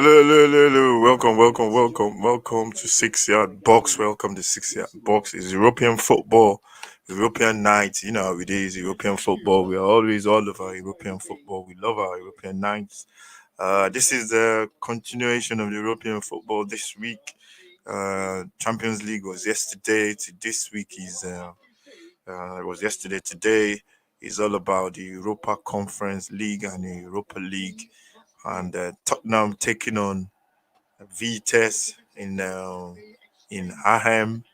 Hello. Welcome to 6 Yard Box. Welcome to 6 Yard Box. It's European football, European night. You know how it is, European football. We are always all over European football. We love our European nights. This is the continuation of the European football this week. Champions League was yesterday. This week is it was yesterday. Today is all about the Europa Conference League and the Europa League, and Tottenham taking on Vitesse in Amhem,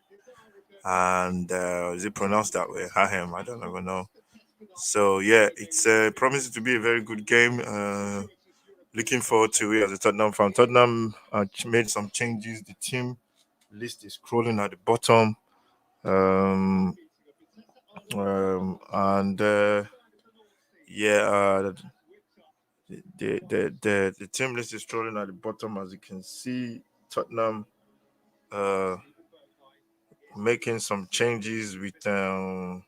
and is it pronounced that way? Amhem, I don't even know. So yeah, it's promising to be a very good game. Looking forward to it as a Tottenham fan. Tottenham made some changes. The team list is scrolling at the bottom, um, and yeah, the team list is scrolling at the bottom, as you can see. Tottenham uh, making some changes with uh,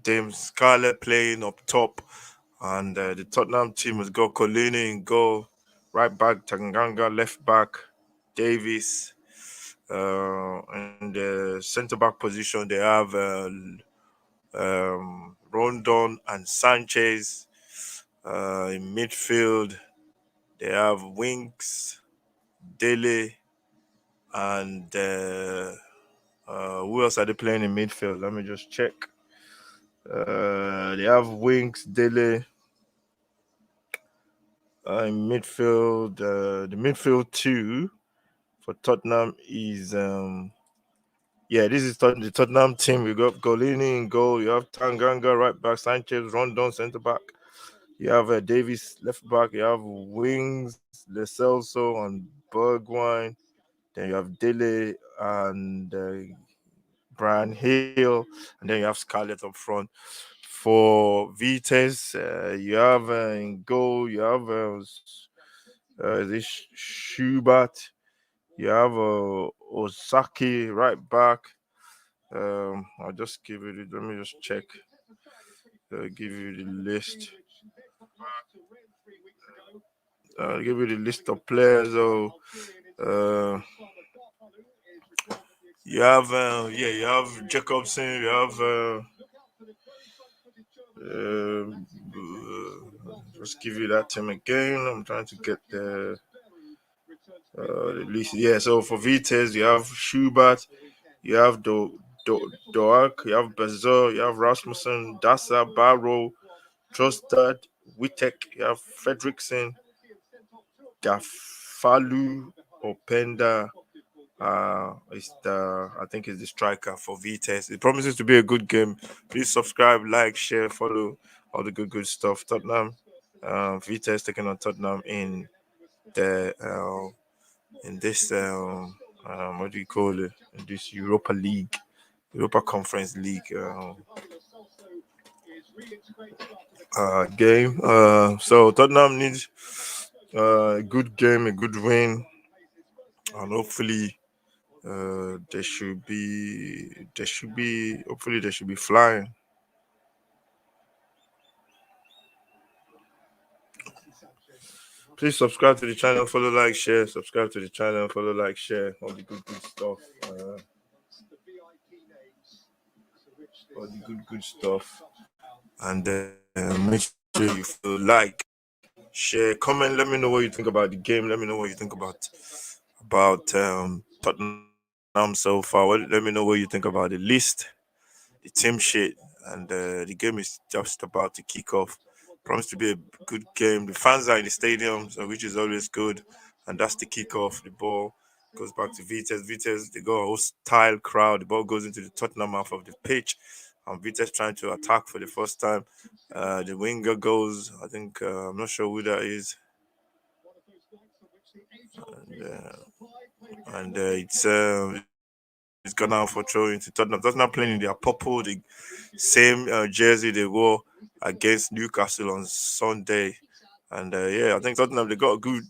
Dame Scarlett playing up top, and the Tottenham team has got Colini in goal, right back Tanganga, left back Davis, and the centre back position they have Rondon and Sanchez. In midfield they have Winks, Dele, and who else are they playing in midfield? Let me just check. They have Winks, Dele in midfield. The midfield two for Tottenham is this is the Tottenham team. We got Golini in goal. You have Tanganga right back, Sanchez, Rondon centre back. You have Davis left back. You have Wings, Le Celso, and Bergwijn. Then you have Dele and Brian Hill, and then you have Scarlett up front. For Vitesse, you have in goal, you have this Schubert, you have Osaki right back. I'll just give it. Let me just check. Give you the list. I'll give you the list of players. So, you have Jacobson. You have just give you that team again. I'm trying to get the list. Yeah, so for Vitesse, you have Schubert, you have Doak, you have Bezo, you have Rasmussen, Dasa, Barrow, Trostad, Wittek, you have Fredrickson, Gafalu, Openda. I think it's the striker for Vitesse. It promises to be a good game. Please subscribe, like, share, follow all the good stuff. Tottenham, Vitesse taking on Tottenham the in this what do you call it? In this Europa League, Europa Conference League game. So Tottenham needs a good game, a good win, and hopefully hopefully they should be flying. Please subscribe to the channel, follow, like, share. Subscribe to the channel, follow, like, share. All the good stuff. All the good stuff. And make sure you follow, like, share, comment. Let me know what you think about the game. Let me know what you think about Tottenham so far. Let me know what you think about the list, the team sheet, and the game is just about to kick off. Promise to be a good game. The fans are in the stadium, so which is always good. And that's the kickoff. The ball goes back to Vitesse. Vitesse, they got a hostile crowd. The ball goes into the Tottenham half of the pitch. And Vitesse trying to attack for the first time. The winger goes, I think, I'm not sure who that is. And it's gone out for throwing to Tottenham. Tottenham playing in their purple, the same jersey they wore against Newcastle on Sunday. And I think Tottenham, they got a good.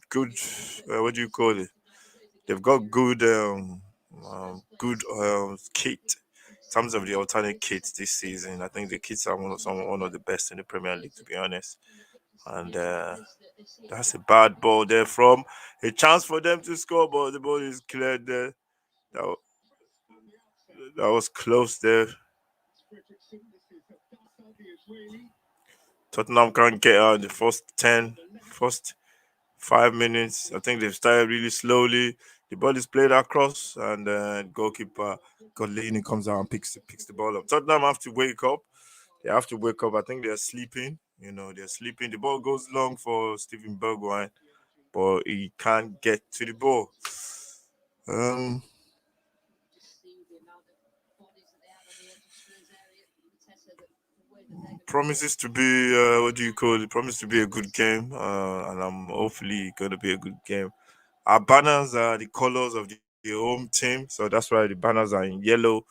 What do you call it? They've got good kit. In terms of the alternate kits this season, I think the kits are one of the best in the Premier League, to be honest. And that's a bad ball there from a chance for them to score, but the ball is cleared there. That, that was close there. Tottenham can't get out in the first 5 minutes. I think they've started really slowly. The ball is played across, and goalkeeper Godlini comes out and picks the ball up. Tottenham have to wake up. They have to wake up. I think they're sleeping. They're sleeping. The ball goes long for Steven Bergwijn, but he can't get to the ball. Um, Promises to be what do you call it? Promise to be a good game, and I'm hopefully going to be a good game. Our banners are the colors of the home team, so that's why the banners are in yellow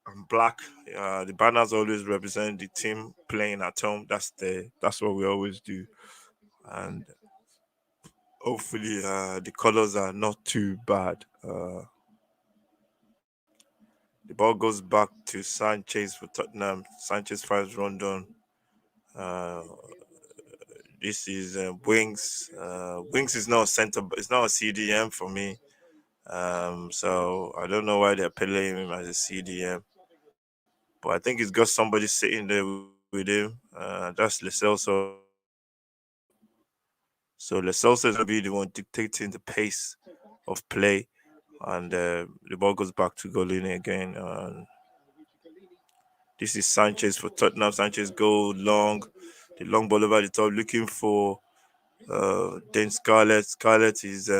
and black. The banners always represent the team playing at home. That's what we always do, and hopefully the colors are not too bad. The ball goes back to Sanchez for Tottenham. Sanchez fires Rondon. Uh, this is Wings. Wings is not a center. It's not a CDM for me. So I don't know why they're playing him as a CDM. But I think he's got somebody sitting there with him. That's Lecelso. So Lecelso is going to be the one dictating the pace of play. And the ball goes back to Golini again. This is Sanchez for Tottenham. Sanchez go long. The long ball over the top looking for then Scarlett. Scarlett is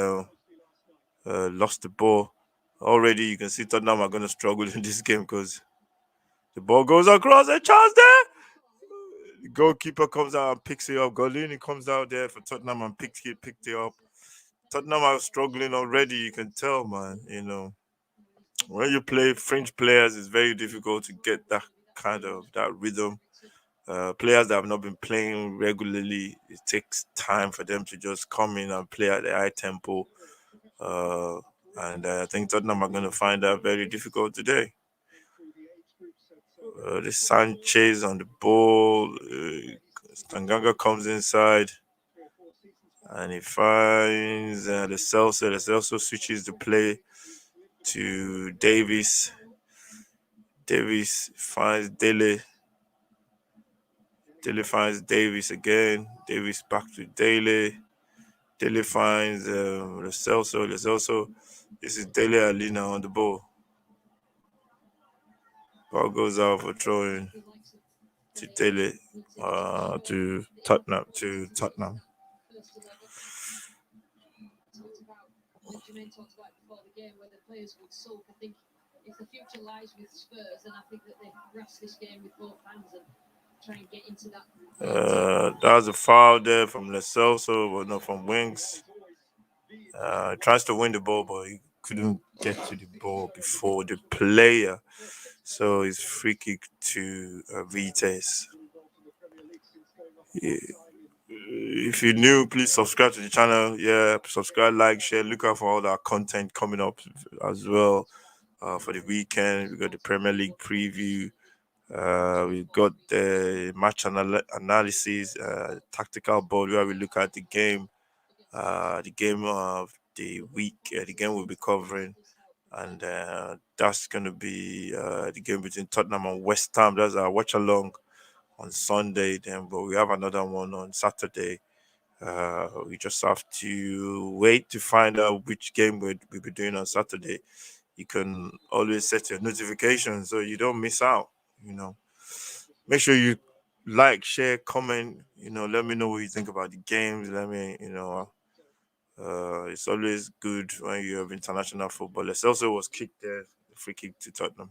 lost the ball. Already you can see Tottenham are going to struggle in this game because the ball goes across a chance there. The goalkeeper comes out and picks it up. Golini comes out there for Tottenham and picked it up. Tottenham are struggling already. You can tell, man. When you play French players, it's very difficult to get that rhythm. Players that have not been playing regularly, it takes time for them to just come in and play at a high tempo. Uh, and I think Tottenham are going to find that very difficult today. The Sanchez on the ball. Tanganga comes inside and he finds the Celso. The Celso switches the play to Davis. Davis finds Dele. Dele finds Davis again. Davis back to Dele. Dele finds the Celso. The Celso. This is Dele Alina on the ball. Ball goes out for throwing to Dele to Tottenham. That was a foul there from Lecelso, but not from Wings. Tries to win the ball, but he couldn't get to the ball before the player. So it's free kick to Vitesse. Yeah. If you're new, please subscribe to the channel. Yeah, subscribe, like, share. Look out for all our content coming up as well. For the weekend, we got the Premier League preview. We've got the match analysis, tactical board where we look at the game of the week, the game we'll be covering, and that's going to be the game between Tottenham and West Ham. That's our watch along on Sunday. Then, but we have another one on Saturday. We just have to wait to find out which game we'll be doing on Saturday. You can always set your notifications so you don't miss out. Make sure you like, share, comment. Let me know what you think about the games. Let me, it's always good when you have international football. Also was kicked there, free kick to Tottenham.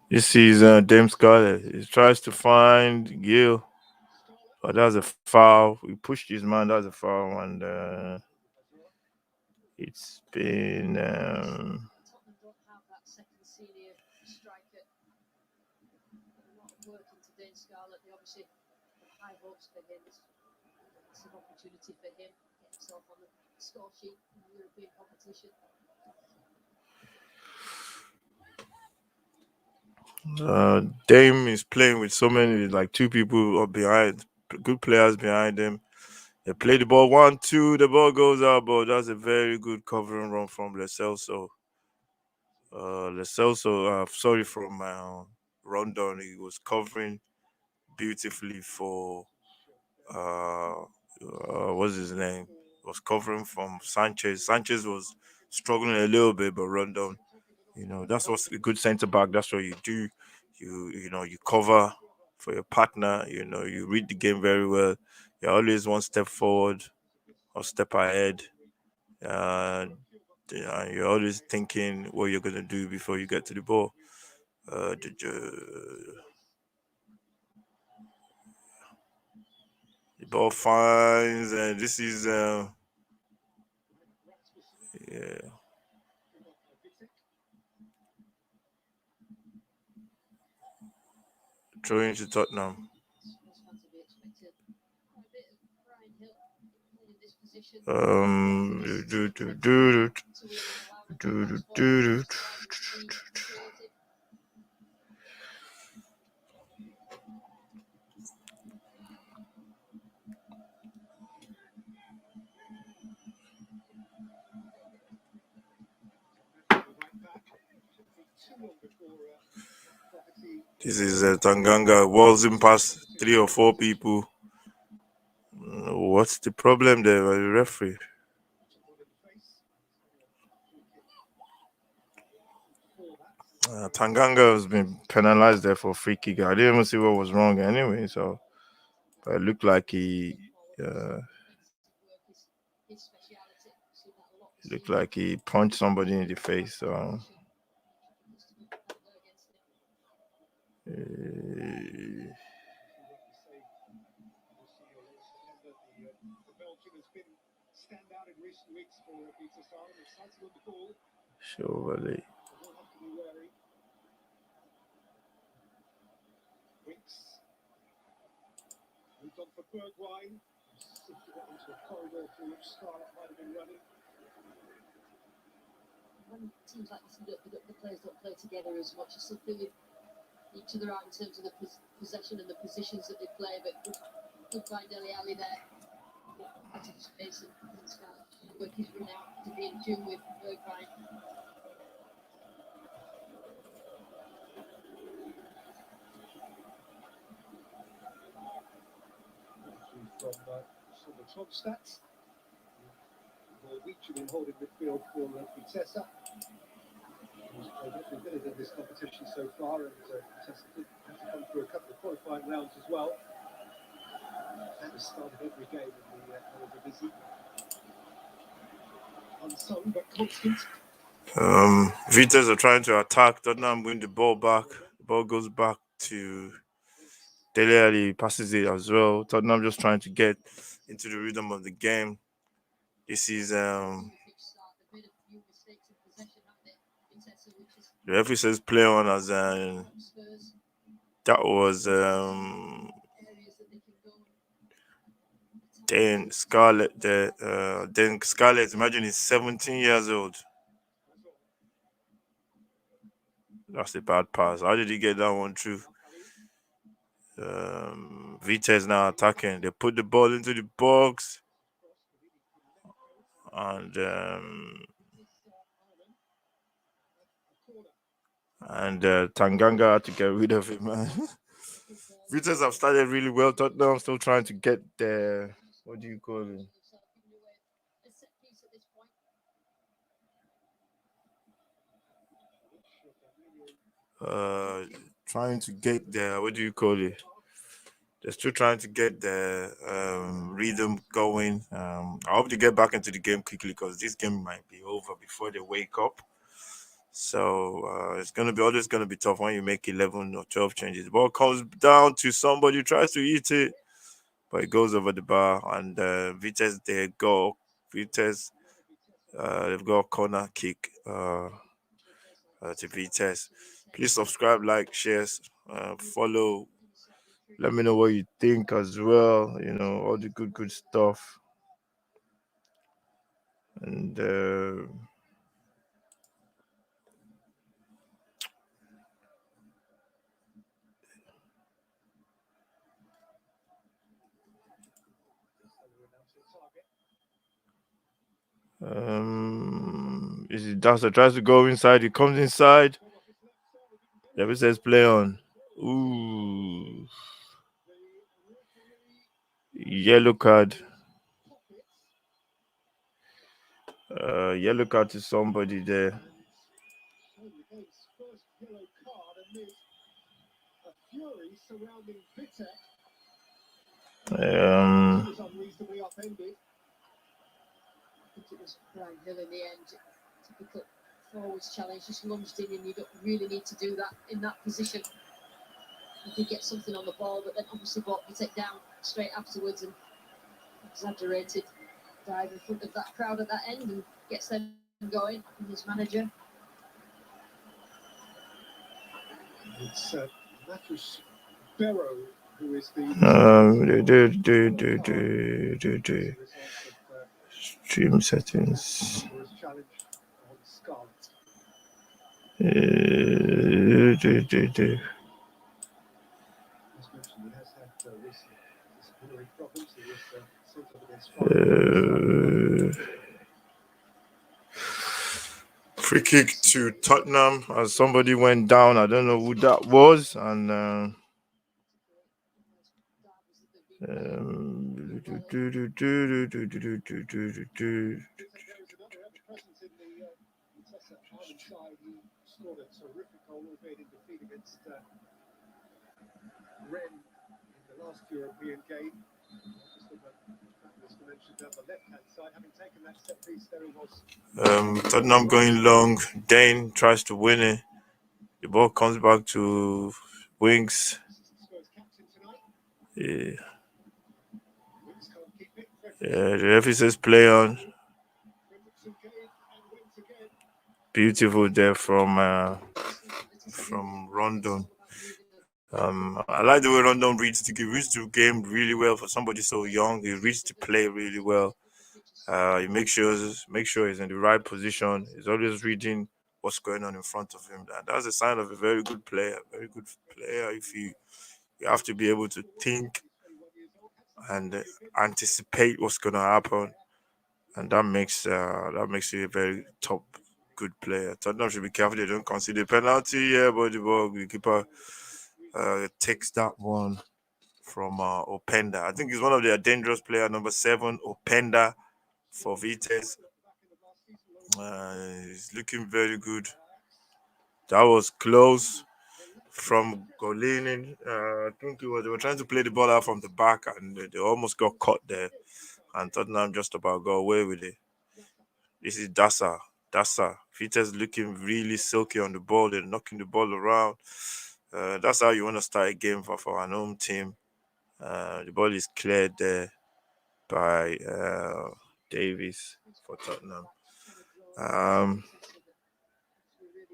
This is Dame Scarlett. He tries to find Gil. But that's a foul. We pushed his man. That's a foul, and it's been. Dame is playing with so many, like two people up behind, good players behind him. They play the ball 1-2, the ball goes out, but that's a very good covering run from Lecelso. Sorry, from Rondon. He was covering beautifully for what's his name? Was covering from Sanchez. Sanchez was struggling a little bit, but Rondon, that's what's a good centre back. That's what you do. You cover for your partner. You read the game very well. You're always one step forward or step ahead. Uh, you're always thinking what you're gonna do before you get to the ball. The ball finds, and this is yeah. Throwing to Tottenham. Do, do, do, do, do, do, do, do. This is Tanganga waltzing past 3 or 4 people. What's the problem there with the referee? Tanganga has been penalized there for free kick. I didn't even see what was wrong anyway, so but it looked like he punched somebody in the face. So Chevrolet. Seems like the players don't play together as much as something with each other out in terms of the possession and the positions that they play. But good by Dele Alli there. Into the space and work his run out to be in tune with Bergwijn. From some of the top stats. Each been holding midfield for Vitesse. He's played every minute in this competition so far, and Vitesse had to come through a couple of qualifying rounds as well. And has started every game in the Eredivisie. Unsung but constant. Vitesse are trying to attack. Tottenham win the ball back. The ball goes back to Dele Alli, passes it as well. Tottenham just trying to get into the rhythm of the game. This is the referee says play on as that was then Scarlett. Then Scarlett. Imagine he's 17 years old. That's a bad pass. How did he get that one through? Vitesse now attacking. They put the ball into the box, and Tanganga had to get rid of him, man. Vitesse have started really well. Tottenham still trying to get their, what do you call it? Trying to get their, what do you call it? They're still trying to get the rhythm going. I hope they get back into the game quickly because this game might be over before they wake up. So it's always gonna be tough when you make 11 or 12 changes. The ball comes down to somebody who tries to eat it. but it goes over the bar, and Vitesse Vitesse they've got a corner kick to Vitesse. Please subscribe, like, share, follow. Let me know what you think as well. All the good stuff. And is it Dasa tries to go inside? He comes inside. David says play on. Ooh, yellow card. Yellow card to somebody there. I think it was Brian Hill in the end. Typical forwards challenge, just lunged in, and you don't really need to do that in that position. You could get something on the ball, but then obviously brought Vitesse down straight afterwards, and exaggerated dive in front of that crowd at that end and gets them going. And his manager. It's Matthews Barrow who is the stream settings. challenge on Scarlet. As mentioned, he has had recent disciplinary problems. He was sent off against Free kick to Tottenham as somebody went down. I don't know who that was, and scored a terrific goal, albeit in defeat against Rennes in the last European game. Just to mention down the left-hand side, having taken that set piece, there it was. Tottenham going long. Dane tries to win it. The ball comes back to Winks. Yeah. The referee says play on. Beautiful there from Rondon. I like the way Rondon reads the game really well for somebody so young. He reads the play really well. He makes sure he's in the right position. He's always reading what's going on in front of him. That's a sign of a very good player. Very good player. If you have to be able to think and anticipate what's going to happen, and that makes you a very top good player. Tottenham should be careful they don't concede a penalty. Yeah, but the keeper takes that one from Openda. I think he's one of their dangerous players, number 7, Openda for Vitesse. He's looking very good. That was close from Golinin. I think they were trying to play the ball out from the back, and they almost got caught there. And Tottenham just about got away with it. This is Dasa. Vitesse looking really silky on the ball. They're knocking the ball around. That's how you want to start a game for an home team. The ball is cleared there by Davies for Tottenham. Really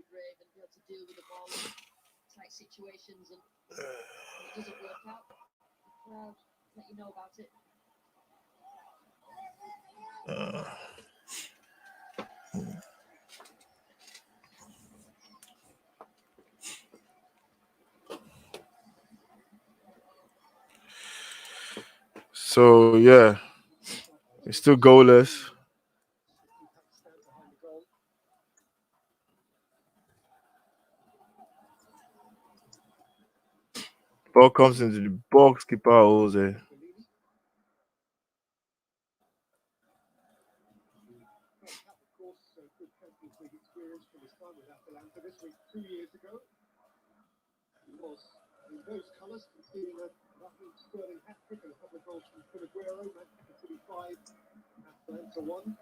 brave and be able to deal with the ball in tight situations, and if it doesn't work out, the crowd let you know about it. So yeah, it's still goalless. Ball comes into the box, keeper holds it. This was 2 years ago. He was in those colours, completing a roughly sterling hat-trick and a couple of goals from Aguero, Manchester City 5, Atlanta 1.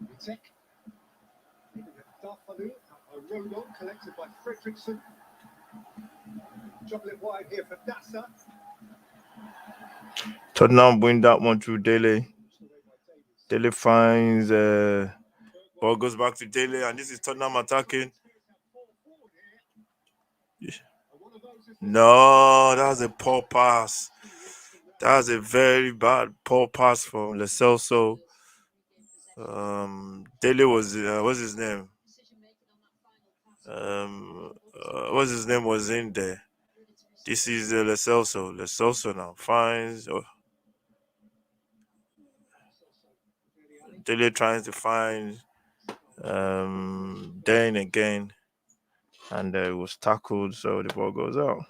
Vitesse Starfalu, a road on collected by Fredrickson. Juggle it wide here for Dassa. Tottenham win that one through Dele. Dele finds ball goes back to Dele, and this is Tottenham attacking. No, that's a poor pass. That's a very bad poor pass from Lo Celso. Dele was what's his name? What's his name was in there. This is Lo Celso. Lo Celso now finds Dele trying to find Dane again, and it was tackled, so the ball goes out.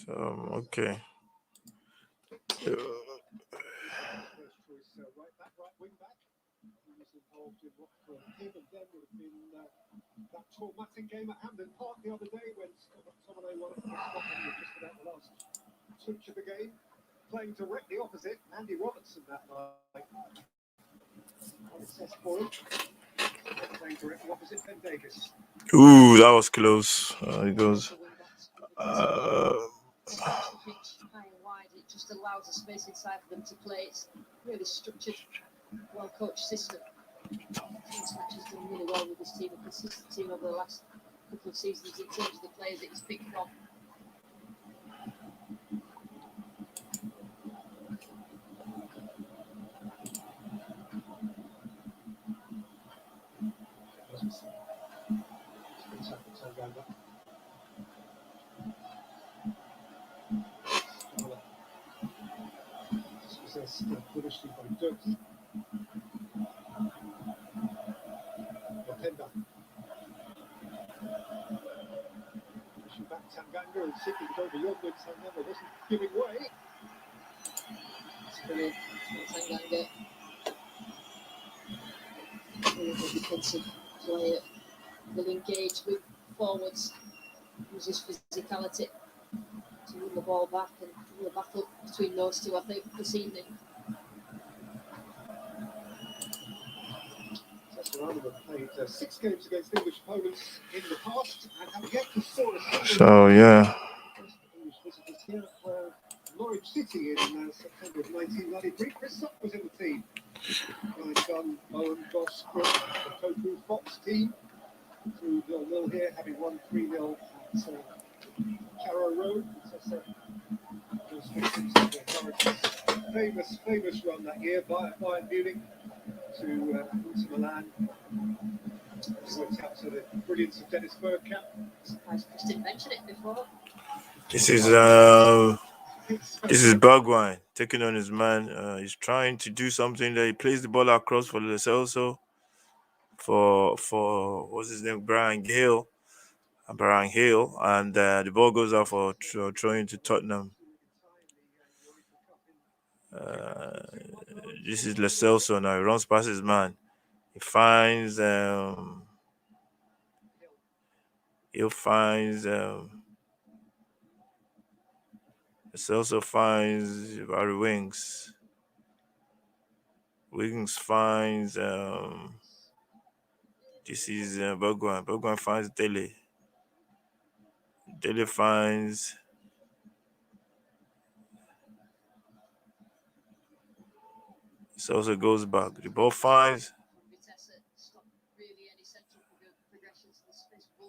So okay. First choice right wing back. He was involved in what for him and them would have been that traumatic game at Hampden Park the other day when Tomine won it for Scotland with just about the last touch of the game. Playing directly opposite Andy Robertson that night. Unsuccess for him. Playing directly opposite Ben Davis. Ooh, that was close. It goes. High and wide, it just allows the space inside for them to play. It's really structured, well coached system. Snatch has done really well with this team, a consistent team over the last couple of seasons in terms of the players that he's picked from. Possessed foolishly by Dirty. Openda. Pushing back Tanganga and seeking to go beyond him. Tanganga wasn't giving way. It's brilliant. Tanganga. Brilliant defensive player. Will engage with forwards, uses physicality to win the ball back, and the battle between those two, I think, this evening. Played 6 games against English opponents in the past and have yet to score a single. So yeah. First English visitors here were Norwich City in September of 1993. Chris Suck was in the team. Ryan Gunn, Owen, Goss, Crook, the Toku Fox team. Through 0-0 here, having won 3-0 at Carrow Road. Famous run that year by Bayern Munich to Milan. Worked out to the brilliance of Dennis Bergkamp. Surprised Chris didn't mention it before. This is Bergwijn taking on his man. He's trying to do something there. He plays the ball across for Lo Celso. For what's his name, Brian Hill, and the ball goes out for throwing to Tottenham. This is Lo Celso now. He runs past his man. He finds Lo Celso finds Barry Wings. Wings finds this is Bergwijn. Bergwijn finds Dele. Dele finds Celso goes back. The ball finds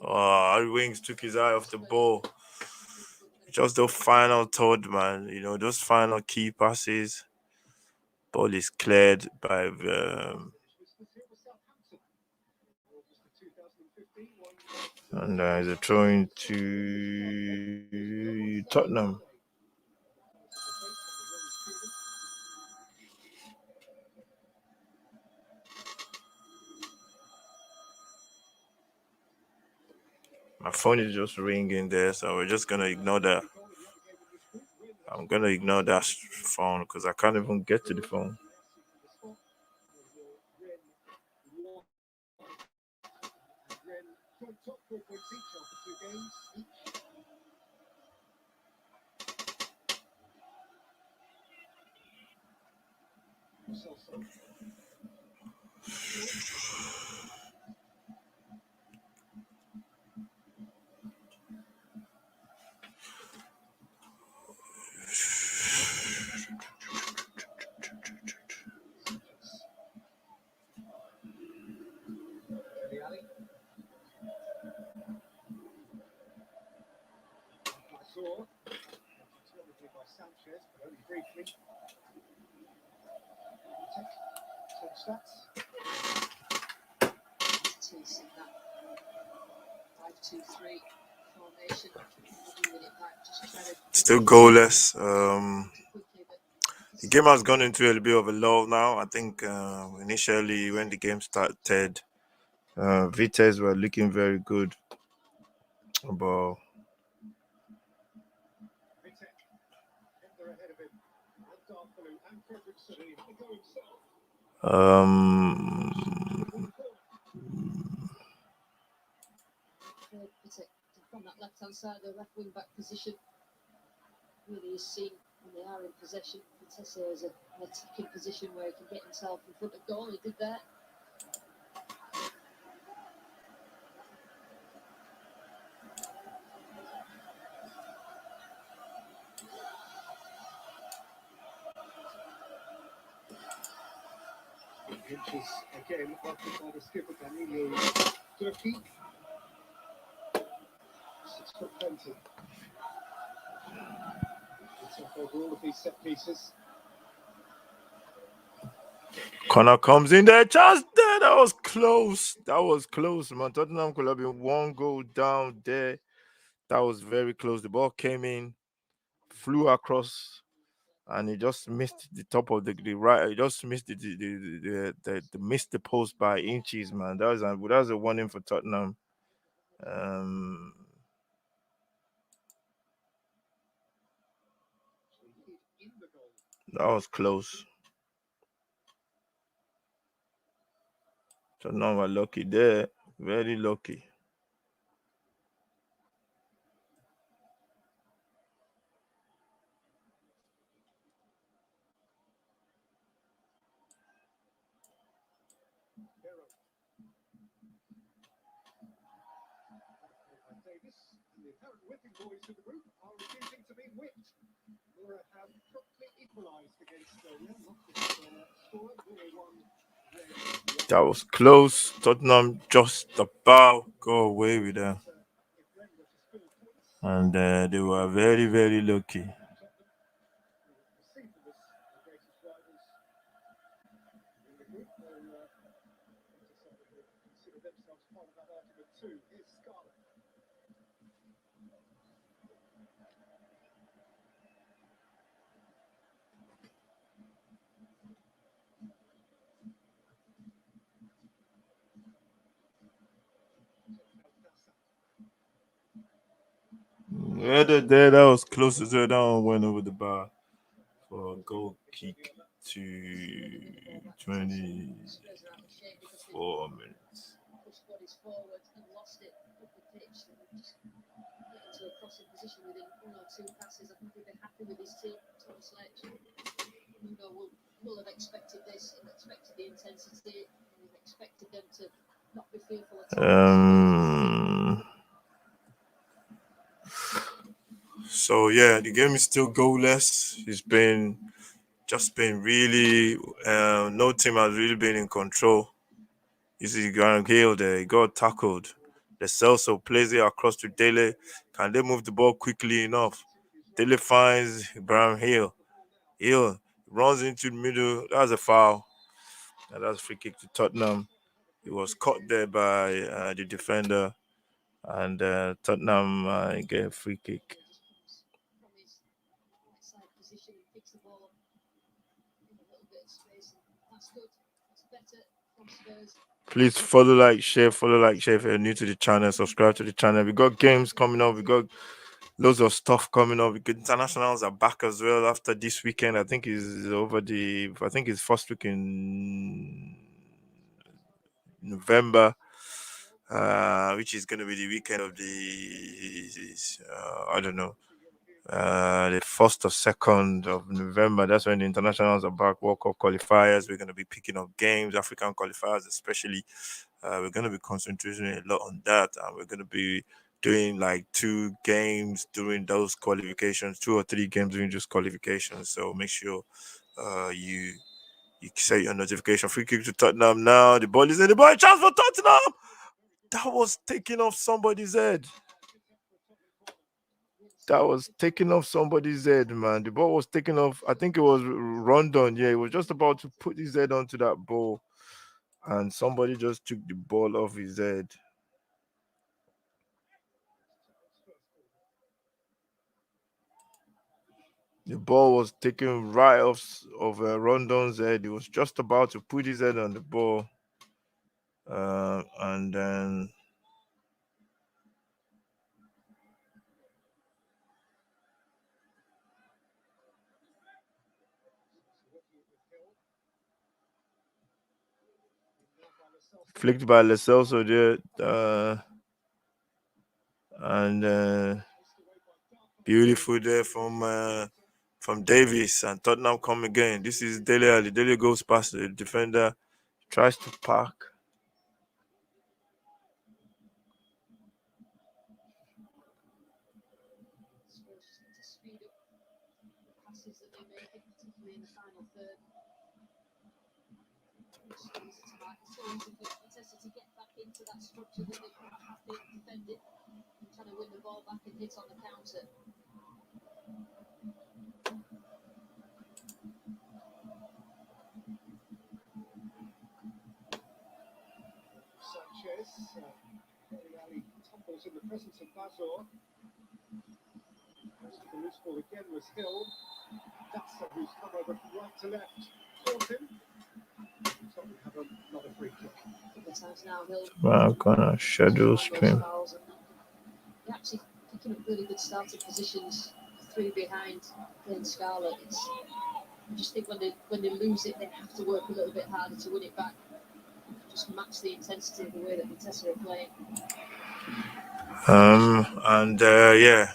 Harry Wings took his eye off the ball. Just the final third, man. You know, those final key passes. Ball is cleared by and there's a throwing to Tottenham. My phone is just ringing there, so we're just gonna ignore that. I'm gonna ignore that phone because I can't even get to the phone. Joint top 4 points each after 2 games. Saw by Sanchez, but only briefly. Stats. Chasing that 5-2-3 formation, moving it back, just trying to Still goalless. quickly, but The game has gone into a bit of a lull now. I think initially when the game started, Vitesse were looking very good, but from that left-hand side, the left wing-back position really is seen when they are in possession. Vitesse is an attacking position where he can get himself in front of goal. He did that. Inches again, after by the skipper Danilo Turkey. 6'20". It's up over all of these set pieces. corner comes in there, just there. That was close. That was close, man. Tottenham could have been one goal down there. That was very close. The ball came in, flew across, and he just missed the top of the right. He just missed the missed the post by inches, man. That was a warning for Tottenham. That was close. Tottenham were lucky there, very lucky. Davis and the apparent whipping boys of the group are refusing to be whipped. Laura have promptly equalised against Stolia. Scored 0-1. That was close. Tottenham just about go away with them, and they were very, very lucky. Yeah, that was close as well. That one went over the bar for a goal kick to 24 minutes. Pushed bodies forward and lost it up the pitch. And just get into a crossing position within 1 or 2 passes. I think he'll be happy with his team. Tom Sledge. Mundo will have expected this and expected the intensity and expected them to not be fearful at all. So yeah, the game is still goalless. It's been really no team has really been in control. You see Graham Hill there, he got tackled. The Celso plays it across to Dele. Can they move the ball quickly enough? Dele finds Graham Hill. Hill runs into the middle. That's a foul. And that's a free kick to Tottenham. He was caught there by the defender, and Tottenham get a free kick. Please follow, like, share if you're new to the channel. Subscribe to the channel. We got games coming up. We got loads of stuff coming up. Because internationals are back as well after this weekend. I think is over the. I think it's first week in November, which is going to be the weekend of the. I don't know. The 1st or 2nd of November. That's when the internationals are back. World Cup qualifiers. We're going to be picking up games, African qualifiers, especially. We're going to be concentrating a lot on that, and we're going to be doing like 2 games during those qualifications, 2 or 3 games during those qualifications. So make sure you set your notification. Free kick to Tottenham now. The ball is in the ball. Chance for Tottenham. That was taking off somebody's head. That was taking off somebody's head, man. The ball was taken off. I think it was Rondon. Yeah, he was just about to put his head onto that ball, and somebody just took the ball off his head. The ball was taken right off of Rondon's head. He was just about to put his head on the ball, and then flicked by Lo Celso there, and beautiful there from Davies, and Tottenham come again. This is Dele Alli. Dele goes past the defender, tries to park. Passes that they make, particularly in the final third. It's so easy for Vitesse to get back into that structure that they have been defending and trying to win the ball back and hit on the counter. Sanchez, Ali tumbles in the presence of Bazor. Most of the loose ball again was Hill. Dassa, who's come over from right to left, caught him. So we have another free kick. A couple of times now, Hill. Well, I'm gonna schedule stream. They're actually picking up really good starting positions. 3 behind playing Scarlett. I just think when they lose it, they have to work a little bit harder to win it back. Just match the intensity of the way that Vitesse are playing. Yeah,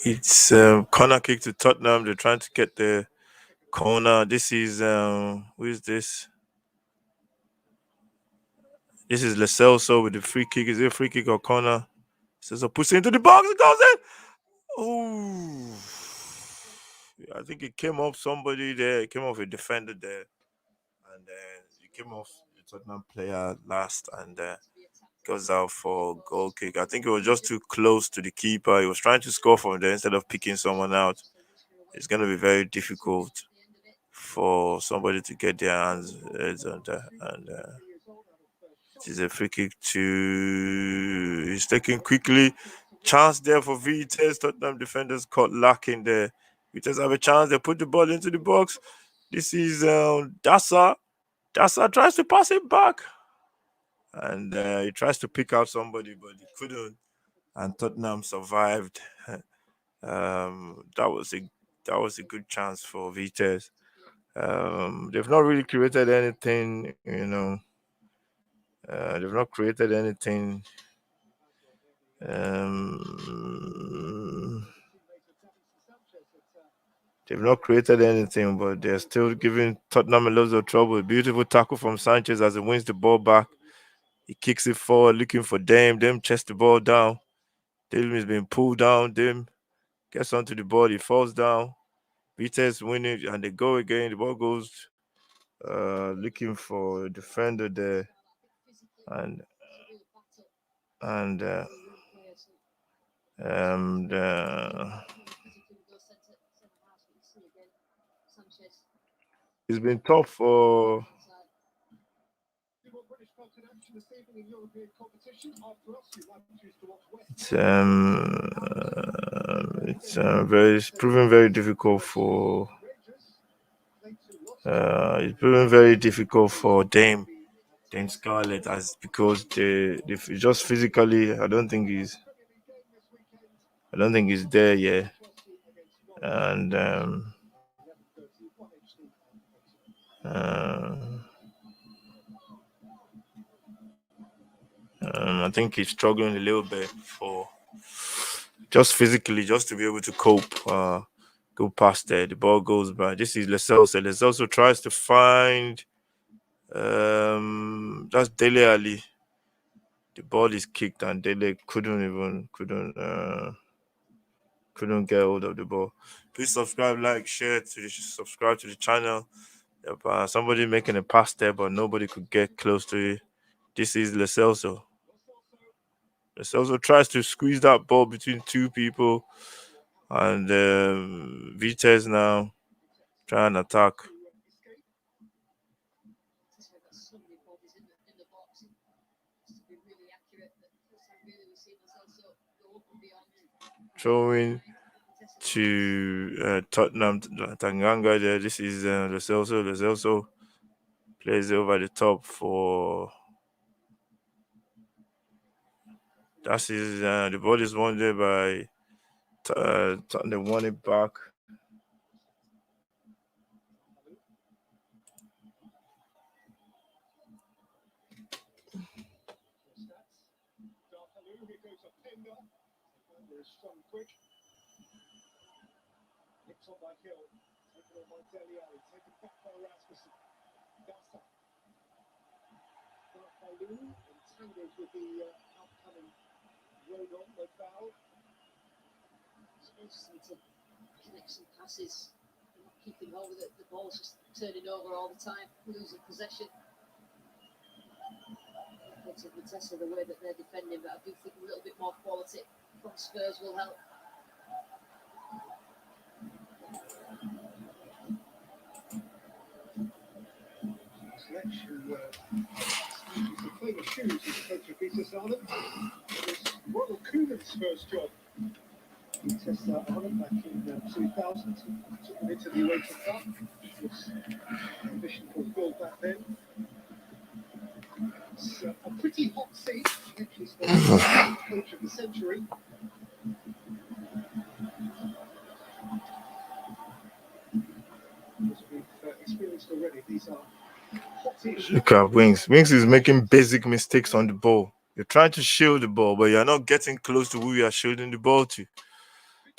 it's corner kick to Tottenham. They're trying to get the corner. This is who is this? This is Lo Celso with the free kick. Is it a free kick or corner? So push it into the box. It goes in. Oh, I think it came off somebody there. It came off a defender there, and it came off the Tottenham player last, and goes out for goal kick. I think it was just too close to the keeper. He was trying to score from there instead of picking someone out. It's going to be very difficult for somebody to get their hands on that, and it is a free kick to. He's taken quickly. Chance there for Vitesse. Tottenham defenders caught lacking there. Vitesse have a chance. They put the ball into the box. This is Dassa. Dassa tries to pass it back, and he tries to pick out somebody, but he couldn't. And Tottenham survived. That was a good chance for Vitesse. They've not really created anything, they've not created anything. They've not created anything, but they're still giving Tottenham a lot of trouble. Beautiful tackle from Sanchez as he wins the ball back. He kicks it forward, looking for Dame. Dame chests the ball down. Dame is being pulled down. Dame gets onto the ball. He falls down. Vitesse win it, and they go again. The ball goes looking for a defender there, and it's been tough for. It's proven very difficult for. It's proven very difficult for Dame than Scarlett, as because they just physically, I don't think he's there yet, and uh, I think he's struggling a little bit for just physically, just to be able to cope. Go past there, the ball goes by. This is Leselso. Leselso tries to find that's Dele Ali. The ball is kicked and Dele couldn't get hold of the ball. Please subscribe, like, share subscribe to the channel. Yep, somebody making a pass there, but nobody could get close to it. This is Leselso. Leselso tries to squeeze that ball between two people, and Vitesse now trying to attack. Just we've got so many bodies in the box. Just to be really accurate, but first time really we've seen ourselves so go up and beyond. Throwing to Tottenham, Tanganga there. This is Leselso. Leselso plays over the top for. That is the ball is won there by Tottenham. Won it back. Strong quick. Nicked on by Hill. Taken on by Dele Alli. Taken back by Rasmussen. Gassa. Back by Lou. Entangled with the outcoming Rodon. No foul. It's interesting to connect some passes. They're not keeping hold of it. The ball's just turning over all the time, losing possession. To Vitesse the way that they're defending, but I do think a little bit more quality from Spurs will help. Sledge, who uses the famous shoes as the coach of Vitesse Amhem. It was Ronald Koeman's first job. Vitesse Amhem back in 2000. Took them into the UEFA Cup, which was ambition fulfilled back then. It's a pretty hot seat. Actually, coach of the century. As we've experienced already, these are hot-ish. Look at Wings. Wings is making basic mistakes on the ball. You're trying to shield the ball, but you're not getting close to who you are shielding the ball to.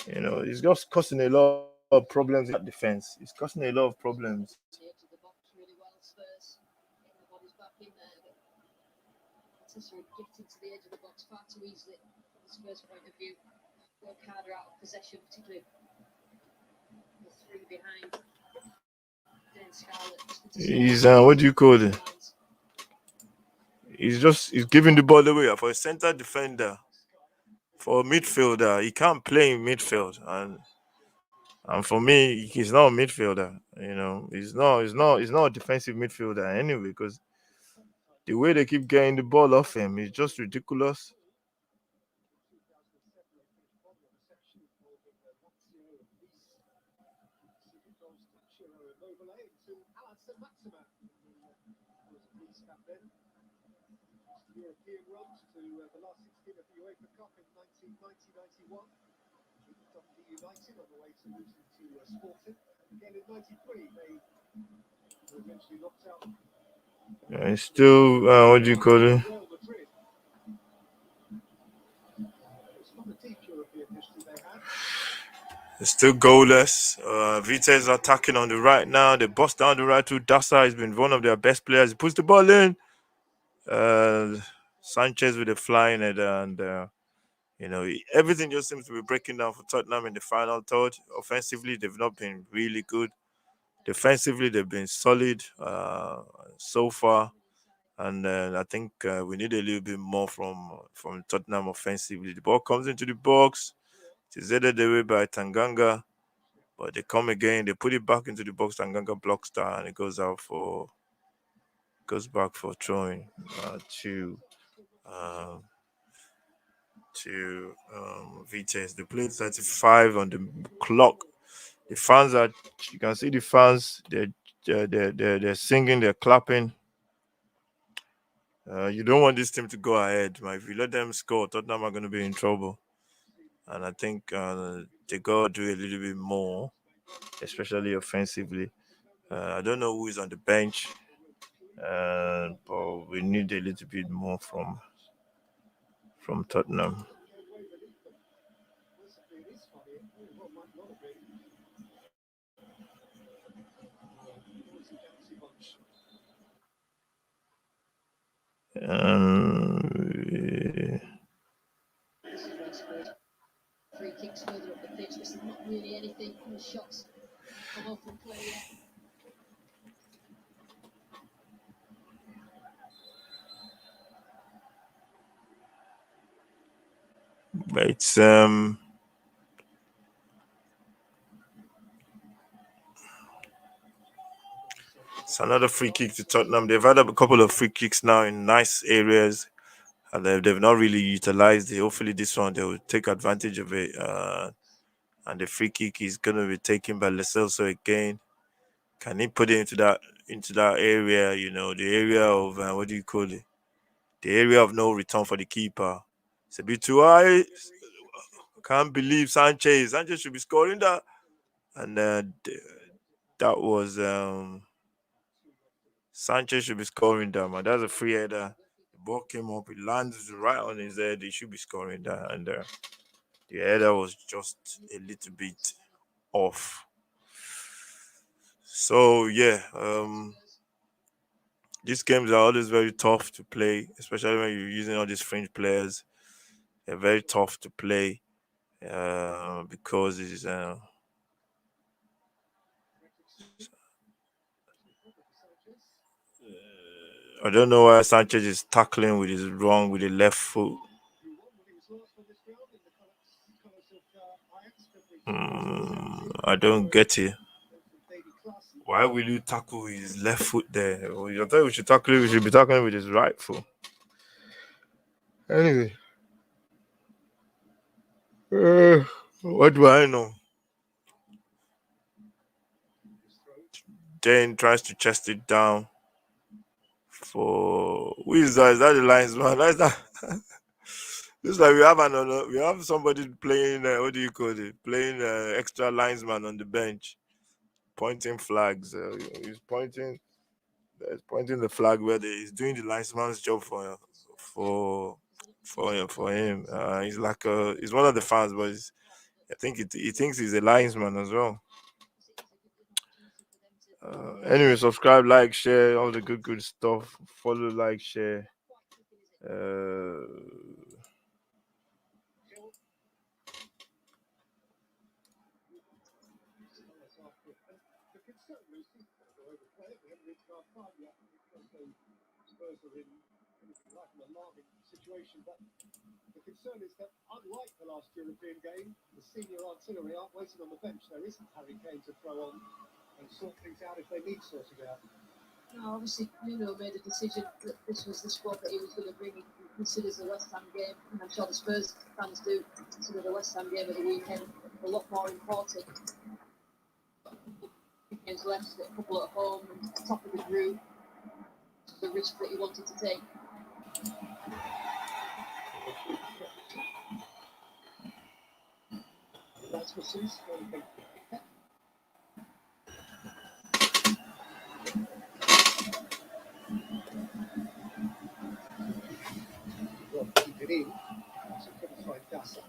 You know, it's just causing a lot of problems in that defense. It's causing a lot of problems. The edge of the box really well, Spurs. Getting the bodies back in there, but Vitesse are getting to the edge of the box far too easily from the Spurs point of view. Work harder out of possession, particularly the three behind. Dan Scarlett. He's what do you call it? He's giving the ball away for a center defender, for a midfielder. He can't play in midfield, and for me, he's not a midfielder. You know, he's not a defensive midfielder anyway. Because the way they keep getting the ball off him is just ridiculous. European runs to the last 16 of the UEFA Cup in 1990-91. United on the way to losing to Sporting. Again in 93, they were eventually knocked out. Yeah, it's still what do you call it? Real Madrid. It's not a deep European history they had. It's still goalless. Vitesse attacking on the right now. They bust down the right to Dasa. He's been one of their best players. He puts the ball in. Sanchez with a flying header, and you know, everything just seems to be breaking down for Tottenham in the final third. Offensively, they've not been really good. Defensively, they've been solid so far, and I think we need a little bit more from Tottenham offensively. The ball comes into the box. It's headed away by Tanganga, but they come again. They put it back into the box. Tanganga blocks that, and it goes back for throwing to Vitesse. They played 35 on the clock. The fans you can see the fans. They're singing. They're clapping. You don't want this team to go ahead, man. If you let them score, Tottenham are going to be in trouble. And I think they got to do a little bit more, especially offensively. I don't know who is on the bench, but we need a little bit more from Tottenham. It is funny. Well, might not have been. Noisy, bouncy bunch. This is where Spurs free kicks further up the pitch. There's not really anything on the shots from open play yet. But it's another free kick to Tottenham. They've had a couple of free kicks now in nice areas, and they've not really utilized it. Hopefully, this one they will take advantage of it. And the free kick is going to be taken by Lecelso again. Can he put it into that area? The area of what do you call it? The area of no return for the keeper. It's a bit too high. Can't believe Sanchez. Sanchez should be scoring that, and that was Sanchez should be scoring that, man. That's a free header. The ball came up, it lands right on his head. He should be scoring that, and the header was just a little bit off. So yeah, these games are always very tough to play, especially when you're using all these fringe players. They're very tough to play because it's I don't know why Sanchez is tackling with his wrong with the left foot. I don't get it. Why will you tackle with his left foot there? Well, I thought we should tackle it. We should be tackling with his right foot. Anyway, what do I know? Dane tries to chest it down for who is that? Is that the linesman? That's that. It's like we have somebody playing what do you call it? Playing extra linesman on the bench, pointing flags. He's pointing the flag where he's doing the linesman's job for for him. He's like he's one of the fans, but I think he thinks he's a linesman as well. Anyway, subscribe, like, share, all the good stuff. Follow, like, share. The concern, Lucy, they're overplayed. We haven't reached half time yet. Spurs are in anything like an alarming situation. But the concern is that, unlike the last European game, the senior artillery aren't waiting on the bench. There isn't Harry Kane to throw on and sort things out if they need sorting out. No, obviously, Nuno made a decision that this was the squad that he was going to bring. He considers the West Ham game, and I'm sure the Spurs fans do consider the West Ham game of the weekend a lot more important. Games left, a couple at home, and top of the group, the risk that he wanted to take. Rasmussen's well, keep it in. So couldn't find Dasa.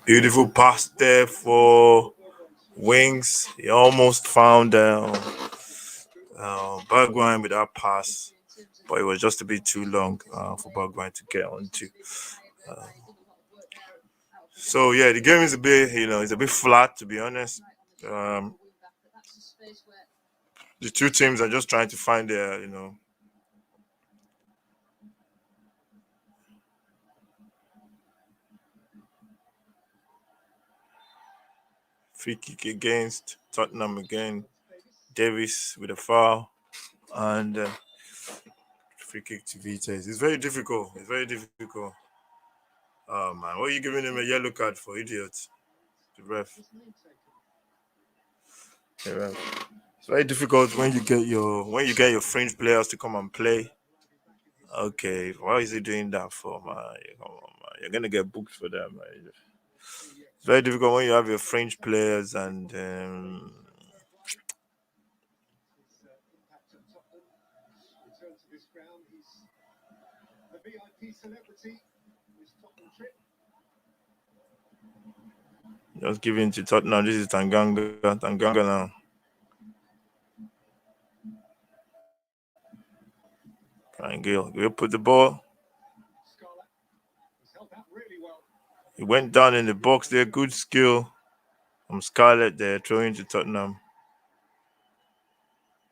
Beautiful pass there for Wings. He almost found Bergwijn with that pass, but it was just a bit too long for Bergwijn to get onto. So yeah, the game is a bit, it's a bit flat, to be honest. The two teams are just trying to find their, free kick against Tottenham again. Davis with a foul and free kick to Vitesse. It's very difficult. It's very difficult. Oh man, what are you giving him a yellow card for, idiot? The ref. The ref. It's very difficult when you get your fringe players to come and play. Okay, why is he doing that for, man? Come on, man. You're gonna get booked for that, man. It's very difficult when you have your French players and His impact at Tottenham. Return to this ground. He's the VIP celebrity. This Tottenham trip. just giving to Tottenham. This is Tanganga now. Fine, Gil. We'll put the ball. Scarlett has held that really well. He went down in the box there. Good skill from Scarlett there, throwing to Tottenham.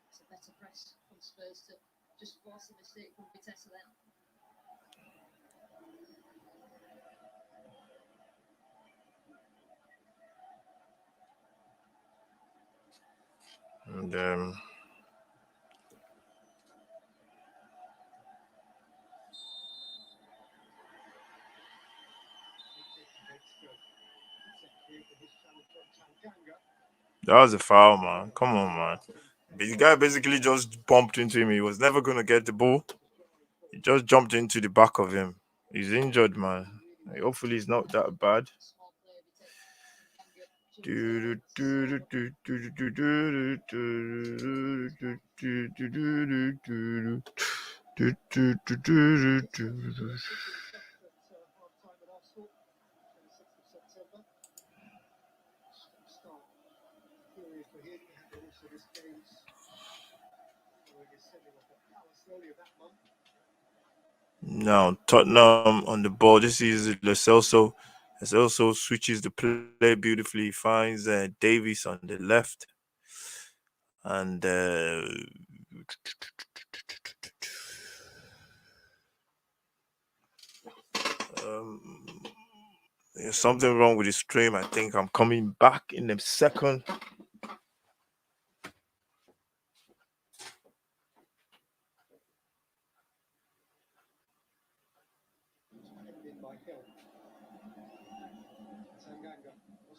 It's a better press from Spurs to just force a mistake from Vitesse then. And that was a foul, man. Come on, man. The guy basically just bumped into him. He was never gonna get the ball. He just jumped into the back of him. He's injured, man. Hopefully, he's not that bad. Small player Half-time at Arsenal, 26th of September. Start period for him, and also this game's following his sending off at Palace earlier that month. Now Tottenham on the ball. This is Lo Celso. Lo Celso switches the play beautifully. Finds Davies on the left, and there's something wrong with the stream. I think I'm coming back in a second. Ended by Hill. Tanganga.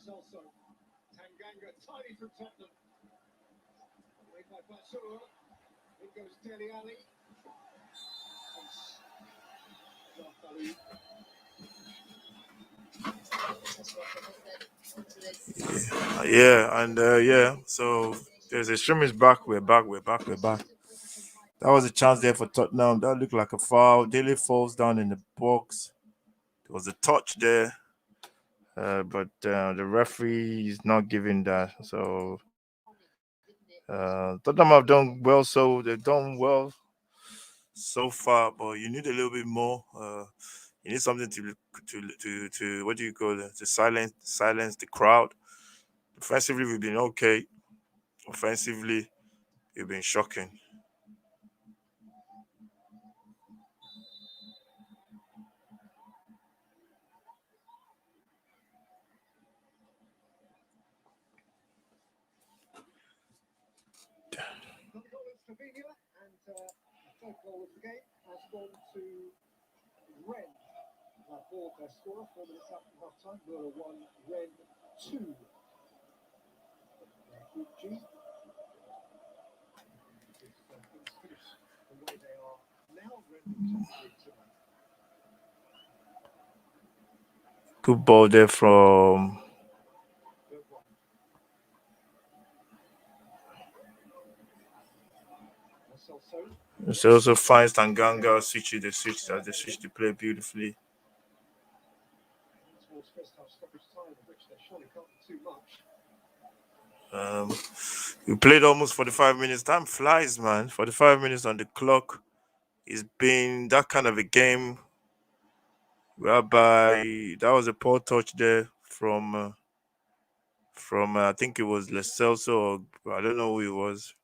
Celso. Tanganga, tidy from Tottenham. Made by Basur. In goes Dele Alli. Yeah, and so there's a stream is back. We're back. That was a chance there for Tottenham. That looked like a foul. Daly falls down in the box. There was a touch there, but the referee is not giving that. So Tottenham have done well. So they've done well so far, but you need a little bit more. You need something to what do you call it? To silence the crowd. Defensively, we've been okay. Offensively, we've been shocking. Another goal in Slovenia, and the third goal of the game has gone to Ren. Board their scorer, 4 minutes after half-time. Muller 1, Ren 2. Group G. If things finish the way they are now, Ren will top Group tonight. Good ball there from so also finds Tanganga, they switch the play beautifully. We played almost 45 minutes. Time flies, man. 45 minutes on the clock. It's been that kind of a game whereby that was a poor touch there from I think it was Lo Celso, or I don't know who it was.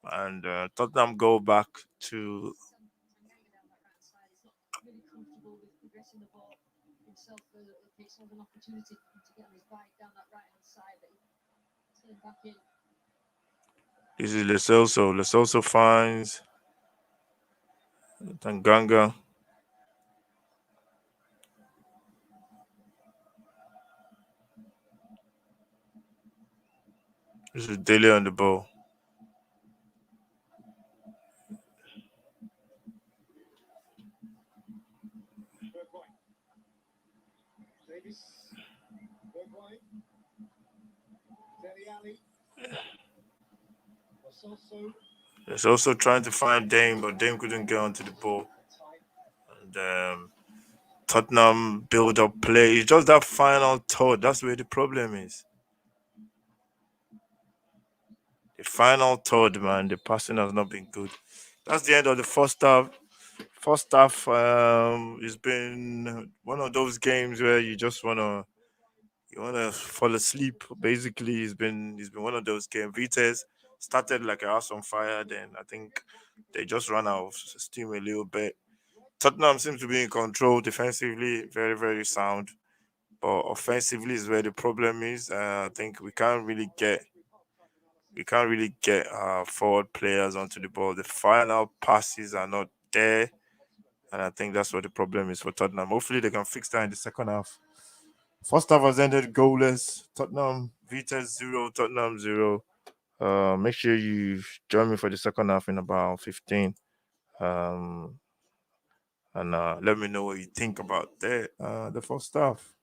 And Tottenham go back to really comfortable with progressing the ball himself further up the pitch. So there's an opportunity for him to get on his bike down that right hand side, but he turned back in. This is Lo Celso. Lo Celso finds Tanganga. This is Dele on the ball. Davis. Bergwijn. Dele Alli. Soso. He's also trying to find Dame, but Dame couldn't get onto the ball. And Tottenham build up play. It's just that final third. That's where the problem is. The final third, man. The passing has not been good. That's the end of the first half. First half, it's been one of those games where you wanna fall asleep. Basically, it's been one of those games. Vitesse started like a house on fire. Then I think they just ran out of steam a little bit. Tottenham seems to be in control defensively, very very sound. But offensively is where the problem is. I think we can't really get forward players onto the ball. The final passes are not there, and I think that's what the problem is for Tottenham. Hopefully, they can fix that in the second half. First half has ended goalless. Tottenham Vitesse 0, Tottenham 0. Make sure you join me for the second half in about 15. Um, and let me know what you think about the first half.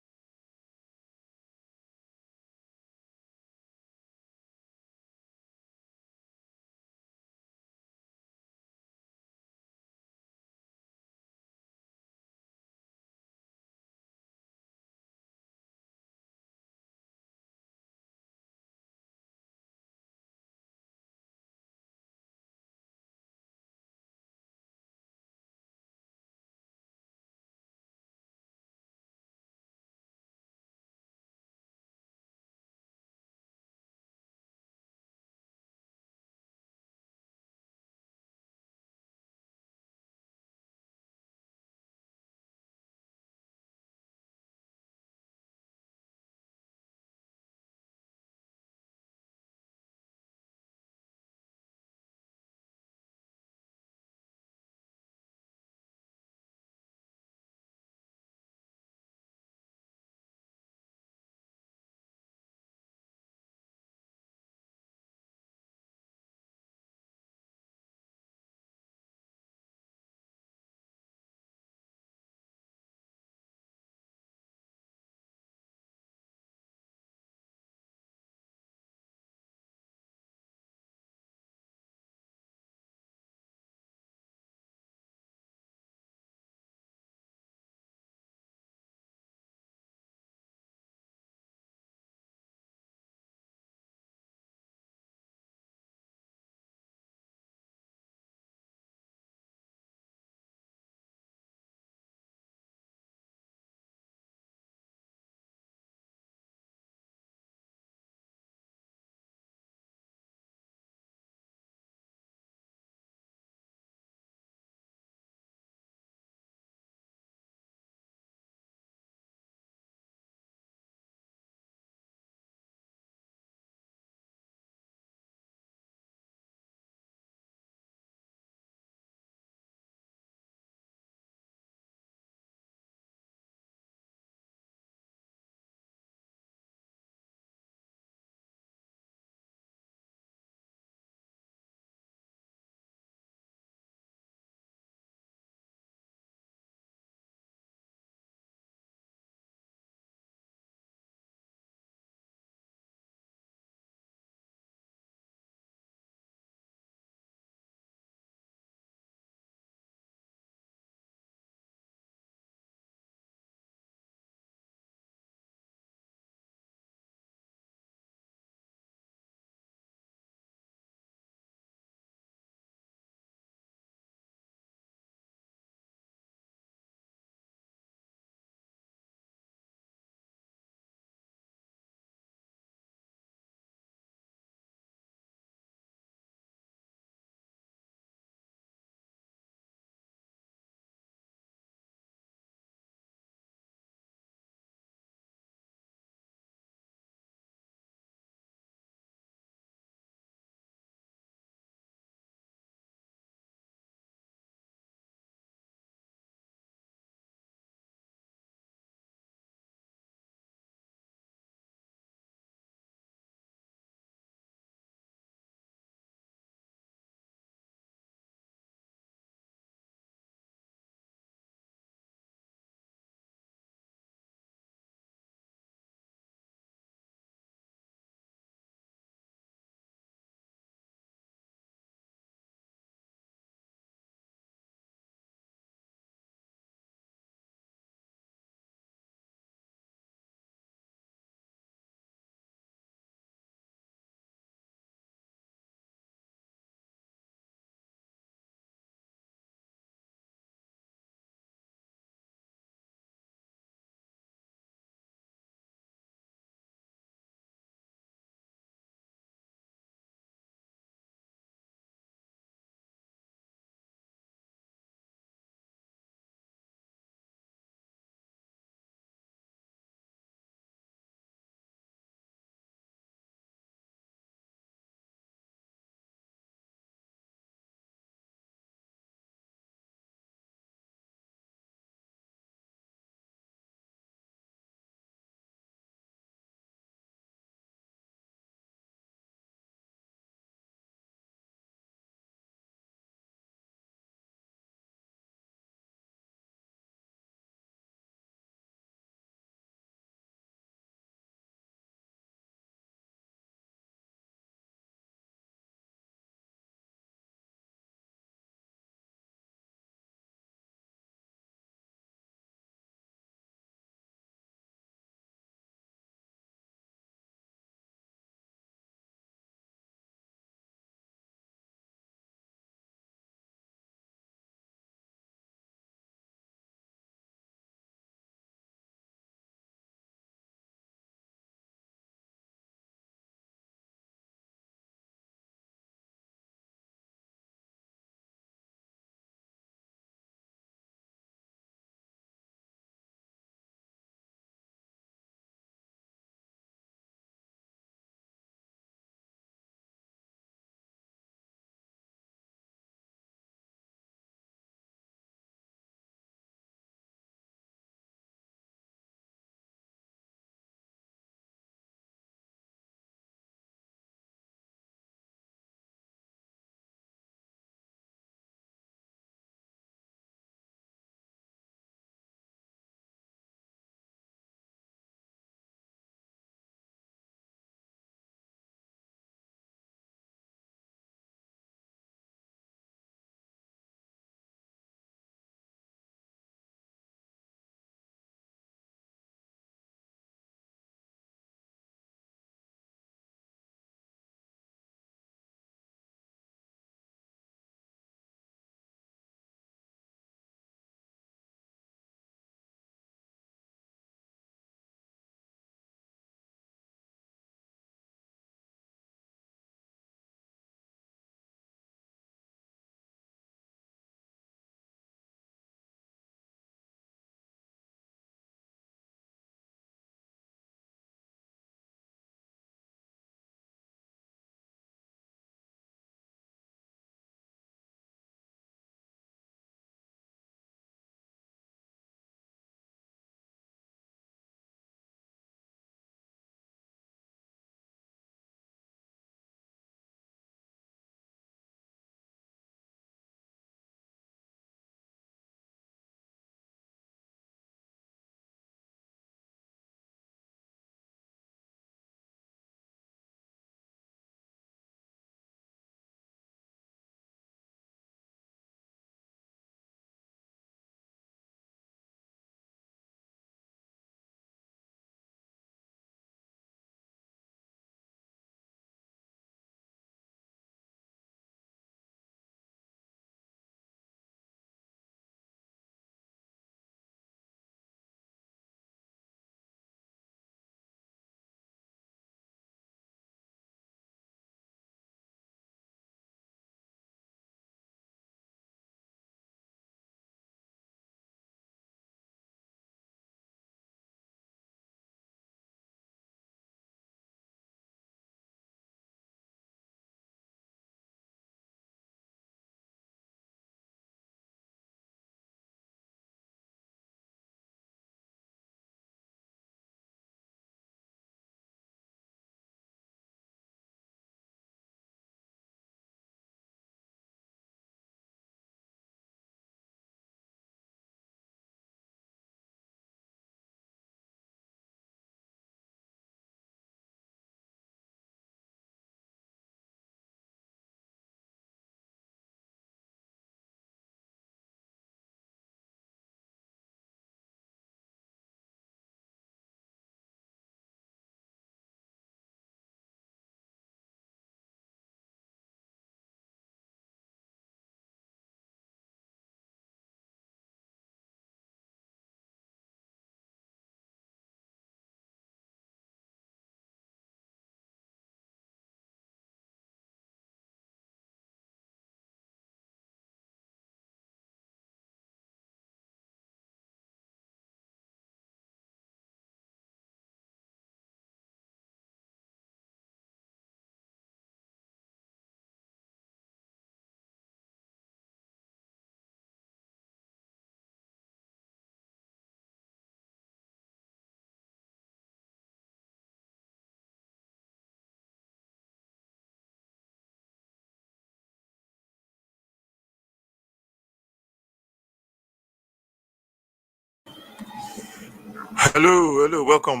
Hello, welcome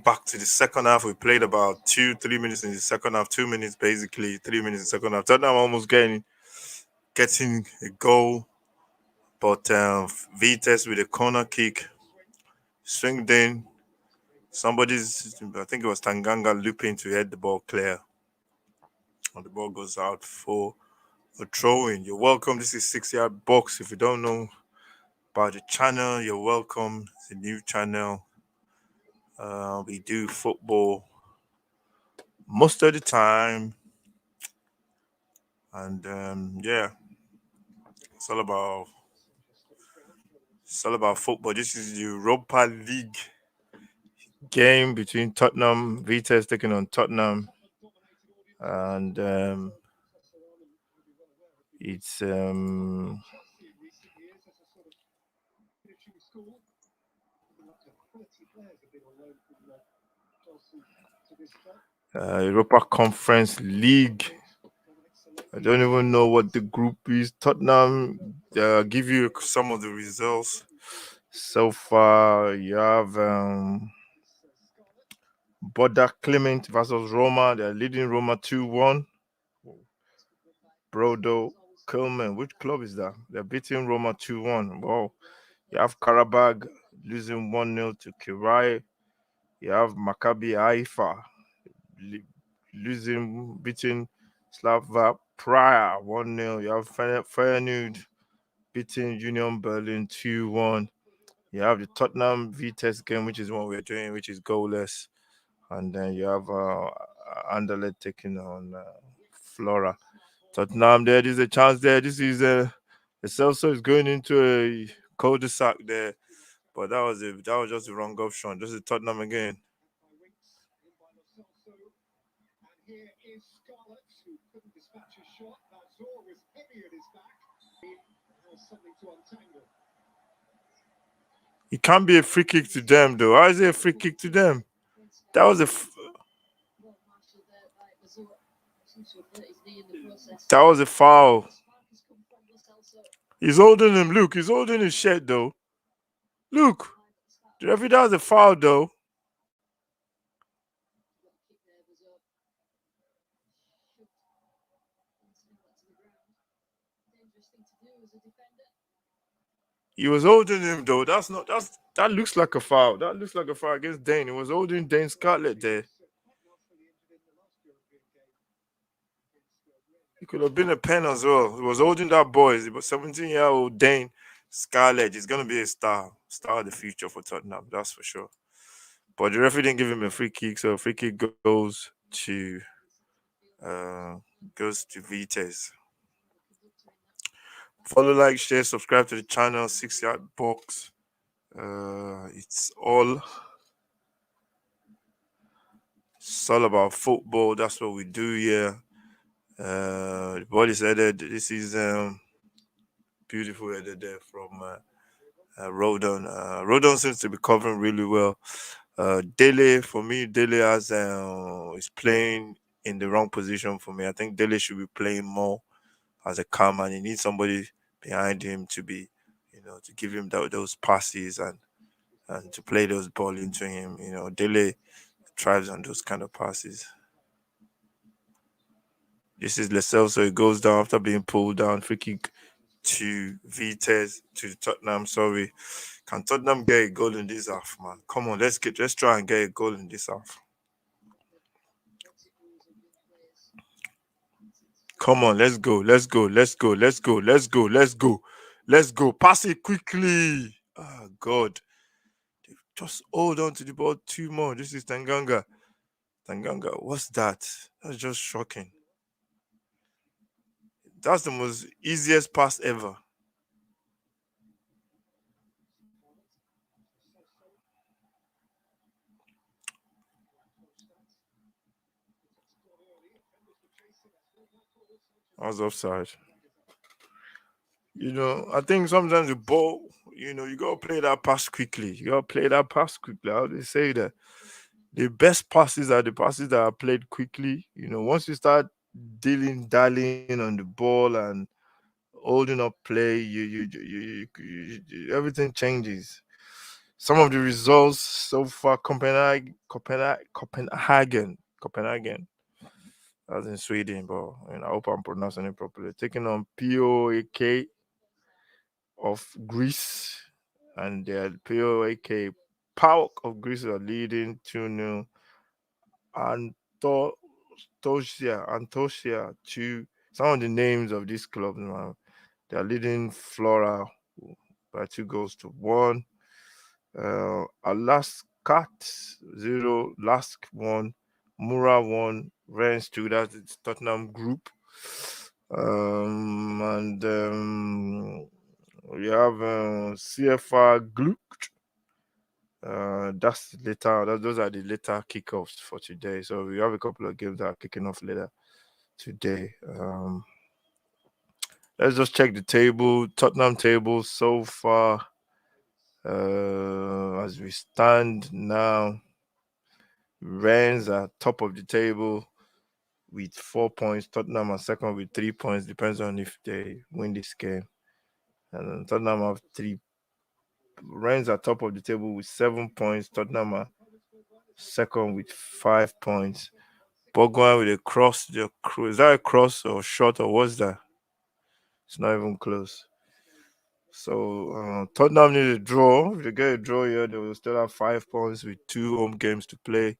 back to the second half. We played about 3 minutes in the second half, 2 minutes basically, 3 minutes in the second half. Tottenham almost getting a goal, but Vitesse with a corner kick, swinged in. I think it was Tanganga looping to head the ball clear, and the ball goes out for a throw in. You're welcome. This is 6 yard box. If you don't know about the channel, you're welcome. It's a new channel. We do football most of the time, and yeah, it's all about football. This is the Europa League game between Tottenham, Vitesse taking on Tottenham, and it's Chelsea in recent years as a sort of finishing school. Up to 30 players have been on loan from Chelsea to this club. Europa Conference League. I don't even know what the group is. Tottenham, give you some of the results so far. You have Boda Clement versus Roma. They're leading Roma 2-1. Brodo Coleman, which club is that? They're beating Roma 2-1. Wow. You have Karabag losing 1-0 to Kirai. You have Maccabi Haifa beating Slava Praia 1-0. You have Feyenoord beating Union Berlin 2-1. You have the Tottenham Vitesse game, which is what we're doing, which is goalless. And then you have Anderlecht taking on Flora. Tottenham there. There's a chance there. This is the Celso is going into a cul-de-sac there, but that was just the wrong option. This is Tottenham again. And here is Scarlett, who couldn't dispatch his shot. Bazor was heavy at his back. He has something to untangle. It can't be a free kick to them, though. How is it a free kick to them? That was that was a foul. He's holding him. Look, he's holding his shirt, though. Look, the referee, that was a foul, though. He was holding him though. That looks like a foul. That looks like a foul against Dane. He was holding Dane Scarlett there. It could have been a pen as well. He was holding that boy. But 17-year-old Dane Scarlett is gonna be a star of the future for Tottenham. That's for sure. But the referee didn't give him a free kick, so free kick goes to Vitesse. Follow, like, share, subscribe to the channel. 6 yard box. It's all about football. That's what we do here. The ball is headed. This is beautiful headed there from Rodon. Rodon seems to be covering really well. Dele, for me, Dele is playing in the wrong position for me. I think Dele should be playing more as a cam, and he needs somebody behind him to be, to give him those passes and to play those ball into him. Dele thrives on those kind of passes. This is Lascelles, so it goes down after being pulled down. Free kick to Vitesse, to Tottenham. Sorry, can Tottenham get a goal in this half, man? Come on, let's try and get a goal in this half. Come on, let's go. Pass it quickly. Oh God, just hold on to the ball too much. This is Tanganga. What's that? That's just shocking. That's the most easiest pass ever. I was offside. I think sometimes the ball, you gotta play that pass quickly. How do they say that? The best passes are the passes that are played quickly. Once you start dallying on the ball and holding up play, everything changes. Some of the results so far: Copenhagen. That's in Sweden, but I hope I'm pronouncing it properly. Taking on POAK of Greece, and their POAK PAOK of Greece are leading 2-0. Antosia to some of the names of these clubs, man. They are leading Flora by 2-1. Alaskat 0, Lask 1, Mura 1, Rennes 2. That's the Tottenham group. And we have CFR Gluck. That's later. Those are the later kickoffs for today. So we have a couple of games that are kicking off later today. Let's just check the table. Tottenham table so far. As we stand now, Rennes are top of the table with 4 points. Tottenham are second with 3 points. Depends on if they win this game. And Tottenham have 3. Rennes are top of the table with 7 points. Tottenham are second with 5 points. Bourgoin with a cross. Is that a cross or shot or what's that? It's not even close. So Tottenham need a draw. If they get a draw here, they will still have 5 points with 2 home games to play.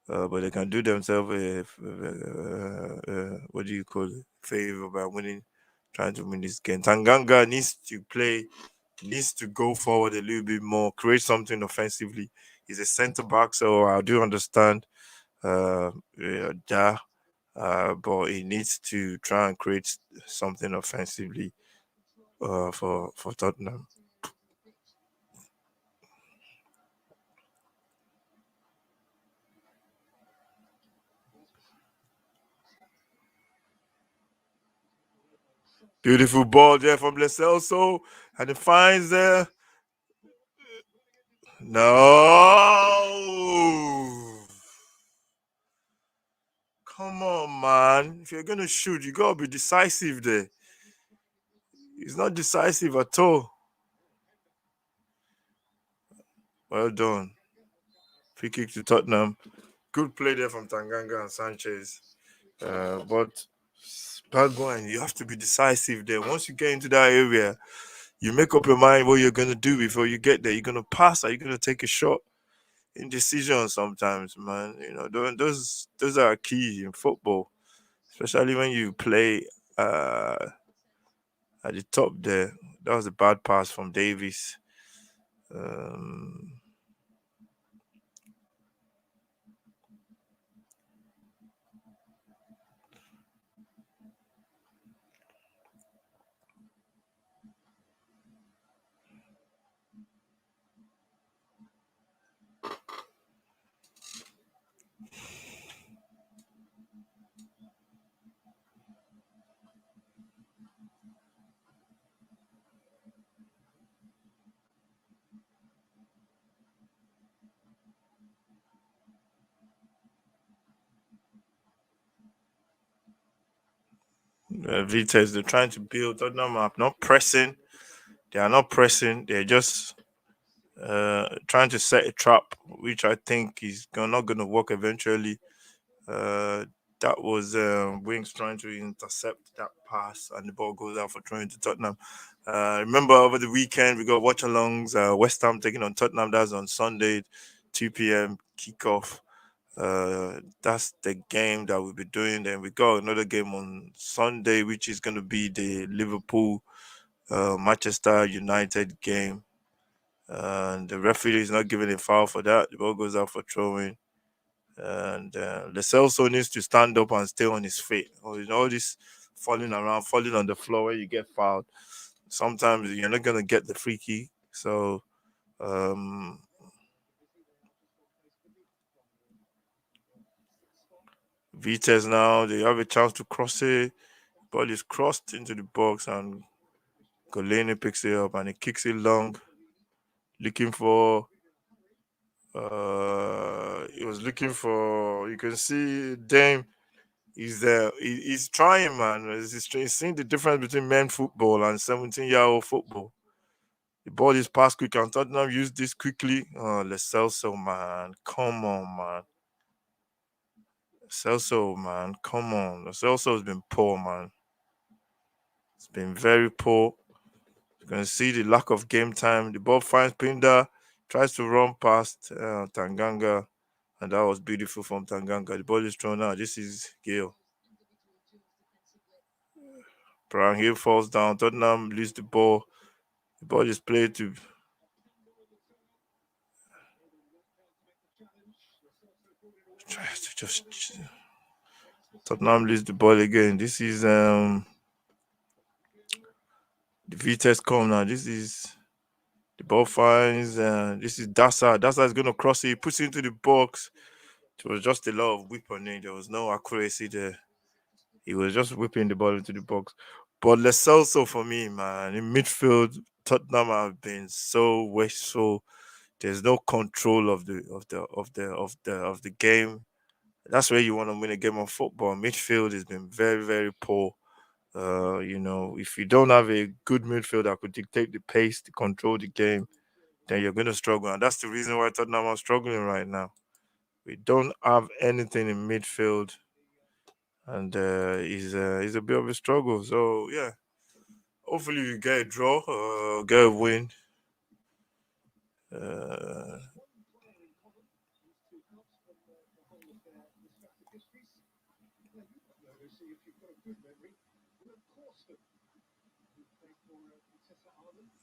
But they can do themselves what do you call it? Favor by trying to win this game. Tanganga needs to go forward a little bit more, create something offensively. He's a centre back, so I do understand but he needs to try and create something offensively for Tottenham. Beautiful ball there from Lecelso, and it finds there. No! Come on, man. If you're going to shoot, you got to be decisive there. He's not decisive at all. Well done. Free kick to Tottenham. Good play there from Tanganga and Sanchez. But Bergwijn, you have to be decisive there. Once you get into that area, you make up your mind what you're going to do before you get there. You're going to pass or you're going to take a shot. Indecision sometimes, man. Those are key in football, especially when you play at the top there. That was a bad pass from Davies. Vitesse, they're trying to build Tottenham up, not pressing. They are not pressing. They're just trying to set a trap, which I think is not going to work eventually. That was Wings trying to intercept that pass, and the ball goes out for throwing to Tottenham. Remember, over the weekend, we got watch alongs. West Ham taking on Tottenham. That's on Sunday, 2 p.m. kickoff. That's the game that we'll be doing. Then we got another game on Sunday, which is going to be the Liverpool Manchester United game. And the referee is not giving a foul for that. The ball goes out for throwing. And Lecelso needs to stand up and stay on his feet. All this falling around, falling on the floor where you get fouled. Sometimes you're not going to get the free kick. So Vitesse now, they have a chance to cross it. Ball is crossed into the box and Golene picks it up and he kicks it long. Looking for he was looking for, you can see Dame is there. He's trying, man. He's seeing the difference between men football and 17-year-old football. The ball is passed quick, and Tottenham used this quickly. Oh, Celso, man. Come on, man. Celso, man. Come on. Celso has been poor, man. It's been very poor. You can see the lack of game time. The ball finds Pinda, tries to run past Tanganga, and that was beautiful from Tanganga. The ball is thrown out. This is Gale. Brian Hill falls down. Tottenham lose the ball. The ball is played to tries to just Tottenham lose the ball again. This is the Vitesse come now. This is the ball finds. This is Dasa. Dasa is going to cross it. He puts it into the box. It was just a lot of whip on it. There was no accuracy there. He was just whipping the ball into the box. But Celso for me, man, in midfield, Tottenham have been so wasteful. There's no control of the game. That's where you want to win a game of football. Midfield has been very, very poor. If you don't have a good midfield that could dictate the pace, to control the game, then you're going to struggle. And that's the reason why Tottenham are struggling right now. We don't have anything in midfield, and it's a bit of a struggle. So yeah, hopefully we get a draw, get a win. Uh,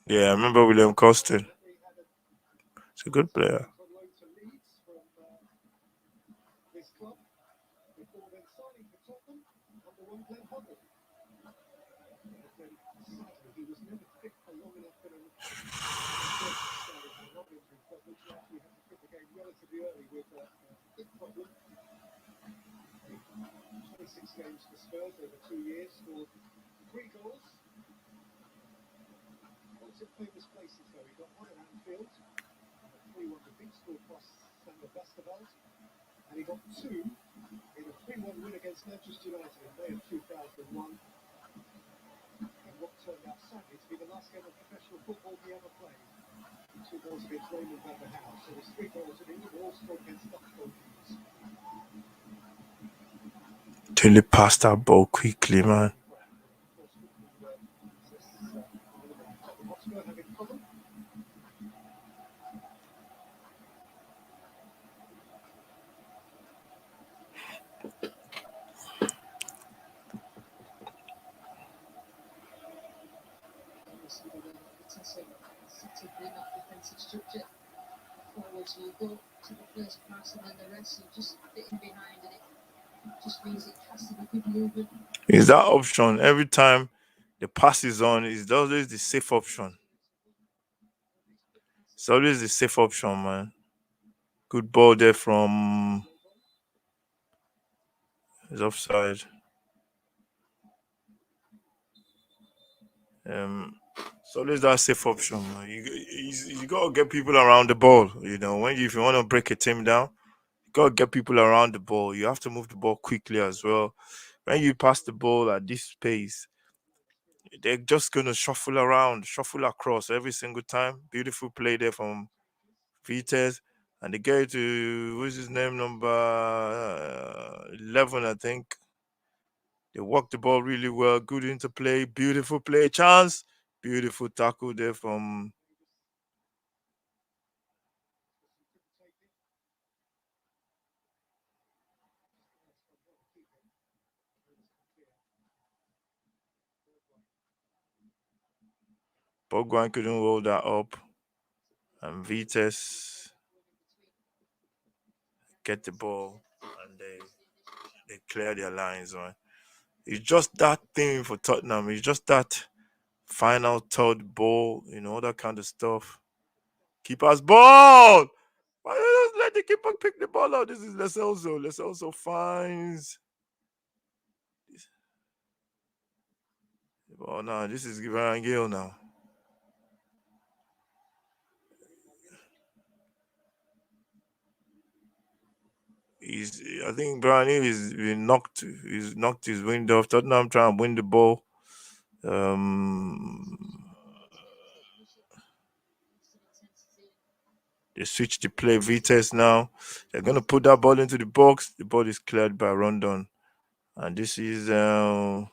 yeah, I remember William Costin. He's a good player. Games for Spurs over 2 years, scored 3 goals. Lots of famous places though. He got one at Anfield, 3-1 defeat, scored past Samuel Westerveld, and he got 2 in a 3-1 win against Manchester United in May of 2001. And what turned out sadly to be the last game of professional football he ever played. 2 goals against Raymond van der House, so there's 3 goals in England, all scored against Dutch goalkeepers. Till he passed that ball quickly, man. Forwards will go to the first pass and then the rest are just fitting behind, and it just means it has to be good movement. Is that option every time the pass is on? Is always the safe option. It's always the safe option, man. Good ball there from his offside. It's always that safe option, man. You gotta get people around the ball. If you want to break a team down, you gotta get people around the ball. You have to move the ball quickly as well. When you pass the ball at this pace, they're just gonna shuffle around, shuffle across every single time. Beautiful play there from Vitesse, and they get to what's his name, number 11, I think. They walk the ball really well. Good interplay, beautiful play, chance, beautiful tackle there from. Bogwan couldn't roll that up, and Vitesse get the ball, and they clear their lines, man. It's just that thing for Tottenham. It's just that final third ball, all that kind of stuff. Keeper's ball. Why don't you just let the keeper pick the ball out? This is Leselso. Leselso finds. Oh no, this is Ryan Gill now. I think Brian Hill he's knocked his wind off. Tottenham trying to win the ball. Um, They switch the play. Vitesse now. They're gonna put that ball into the box. The ball is cleared by Rondon, and this is um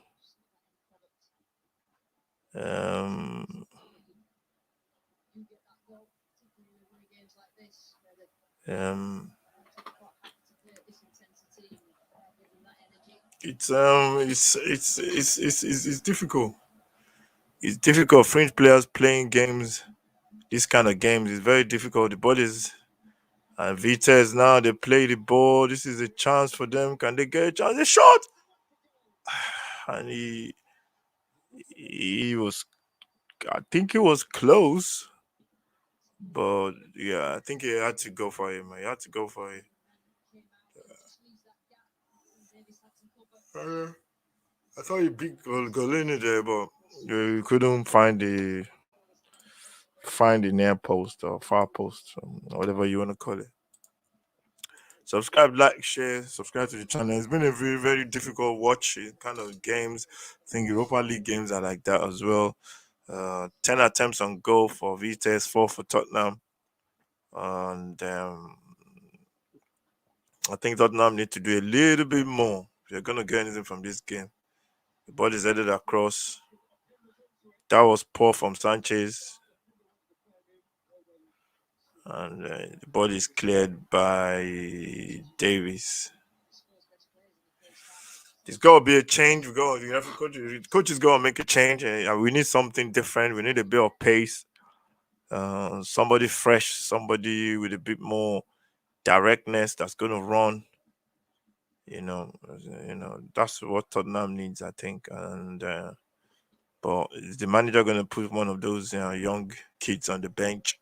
You get that goal, particularly in games like this, where they're um quite happy to play at this intensity and giving that energy. it's difficult. It's difficult. French players playing games, this kind of games, is very difficult. The ball is and Vitesse now they play the ball. This is a chance for them. Can they get a chance? A shot, and he was. I think he was close, but yeah, I think he had to go for him. He had to go for it. Came out to squeeze that gap. And Davis had some cover. I thought he beat Golini there, but you couldn't find the near post or far post, whatever you want to call it. Subscribe, like, share, subscribe to the channel. It's been a very, very difficult watch kind of games. I think Europa League games are like that as well. 10 attempts on goal for Vitesse, 4 for Tottenham. And I think Tottenham need to do a little bit more if they're going to get anything from this game. The ball is headed across. That was poor from Sanchez. And the ball is cleared by Davis. There's got to be a change. Coach is going to make a change. We need something different. We need a bit of pace. Somebody fresh, somebody with a bit more directness that's going to run. That's what Tottenham needs, I think. And but is the manager going to put one of those young kids on the bench?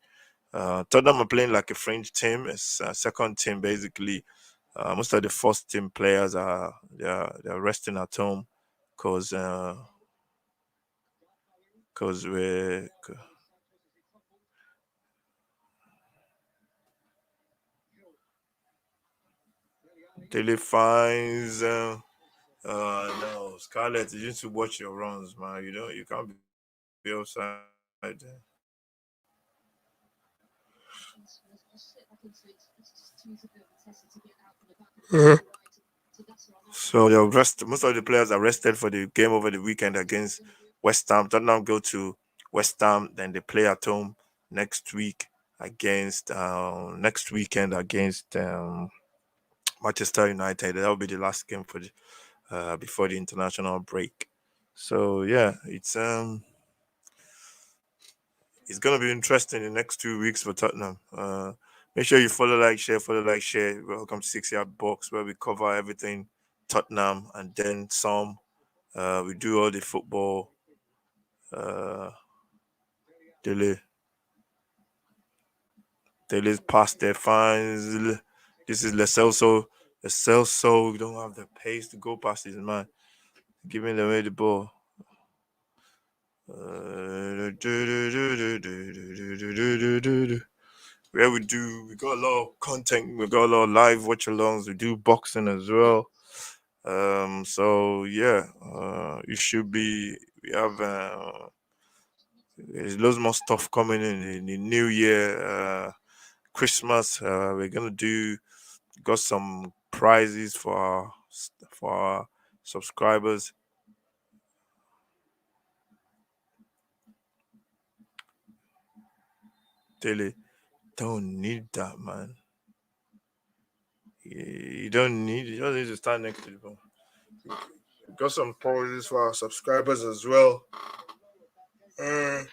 Tottenham are playing like a French team. It's a second team basically. Most of the first team players they're resting at home because we daily finds. No, Scarlett, you need to watch your runs, man. You can't be outside. Just sit back into it. It's just too easy for Vitesse to get out from the back of the Uh-huh. right to Nasser on that. So they're rest. Most of the players are rested for the game over the weekend against West Ham. Tottenham go to West Ham, then they play at home next week against next weekend against Manchester United. That will be the last game for the before the international break. So yeah, it's gonna be interesting in the next 2 weeks for Tottenham. Make sure you follow, like, share. Welcome to 6 Yard Box, where we cover everything Tottenham and then some. We do all the football uh, daily. Daily's past their fines. This is Lecelso. Lecelso, we don't have the pace to go past his man. Giving away the ball. Where we got a lot of content, we got a lot of live watch alongs, we do boxing as well. So yeah, you should be. We have there's loads more stuff coming in the new year, Christmas. We're gonna got some prizes for our subscribers. Daily, don't need that, man. You don't need. You just need to stand next to the ball. Got some prizes for our subscribers as well. Uh,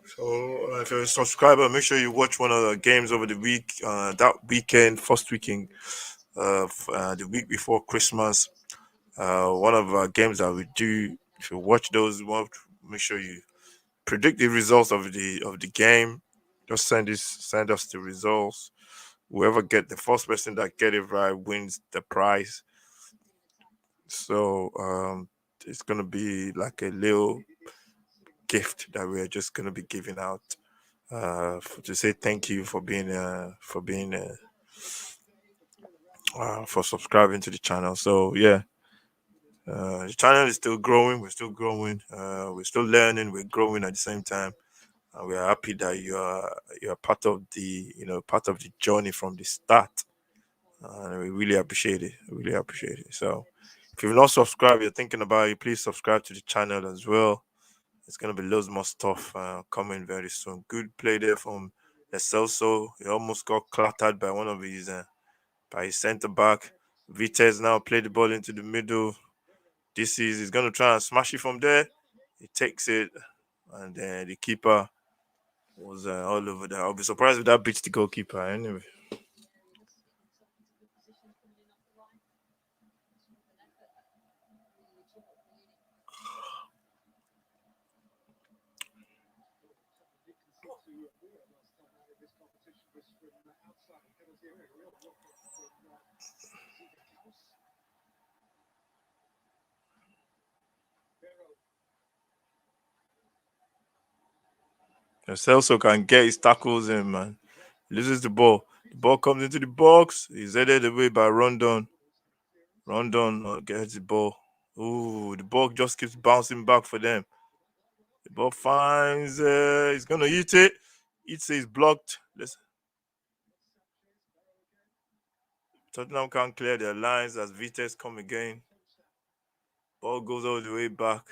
so if you're a subscriber, make sure you watch one of the games over the week. That weekend, first weekend, the week before Christmas. One of our games that we do. If you watch those, make sure you predict the results of the game. Just send us the results. Whoever get the first person that get it right wins the prize. So it's gonna be like a little gift that we're just gonna be giving out to say thank you for subscribing to the channel. So yeah, the channel is still growing. We're still growing. We're still learning. We're growing at the same time. and we are happy that you are part of the part of the journey from the start. And we really appreciate it. Really appreciate it. So if you've not subscribed, you're thinking about it, please subscribe to the channel as well. It's gonna be loads more stuff coming very soon. Good play there from Celso. He almost got clattered by one of his by his centre back. Vitesse now played the ball into the middle. He's gonna try and smash it from there. He takes it, and then the keeper was all over there. I'll be surprised if that beats the goalkeeper anyway. Did concede to Mura last time out in this competition was from outside the penalty area. Real block up from House. Vero. Celso can get his tackles in, man. Loses the ball. The ball comes into the box. He's headed away by Rondon. Rondon gets the ball. Ooh, the ball just keeps bouncing back for them. The ball finds. He's gonna eat it. Eats it. Is blocked. Tottenham can't clear their lines as Vitesse come again. Ball goes all the way back.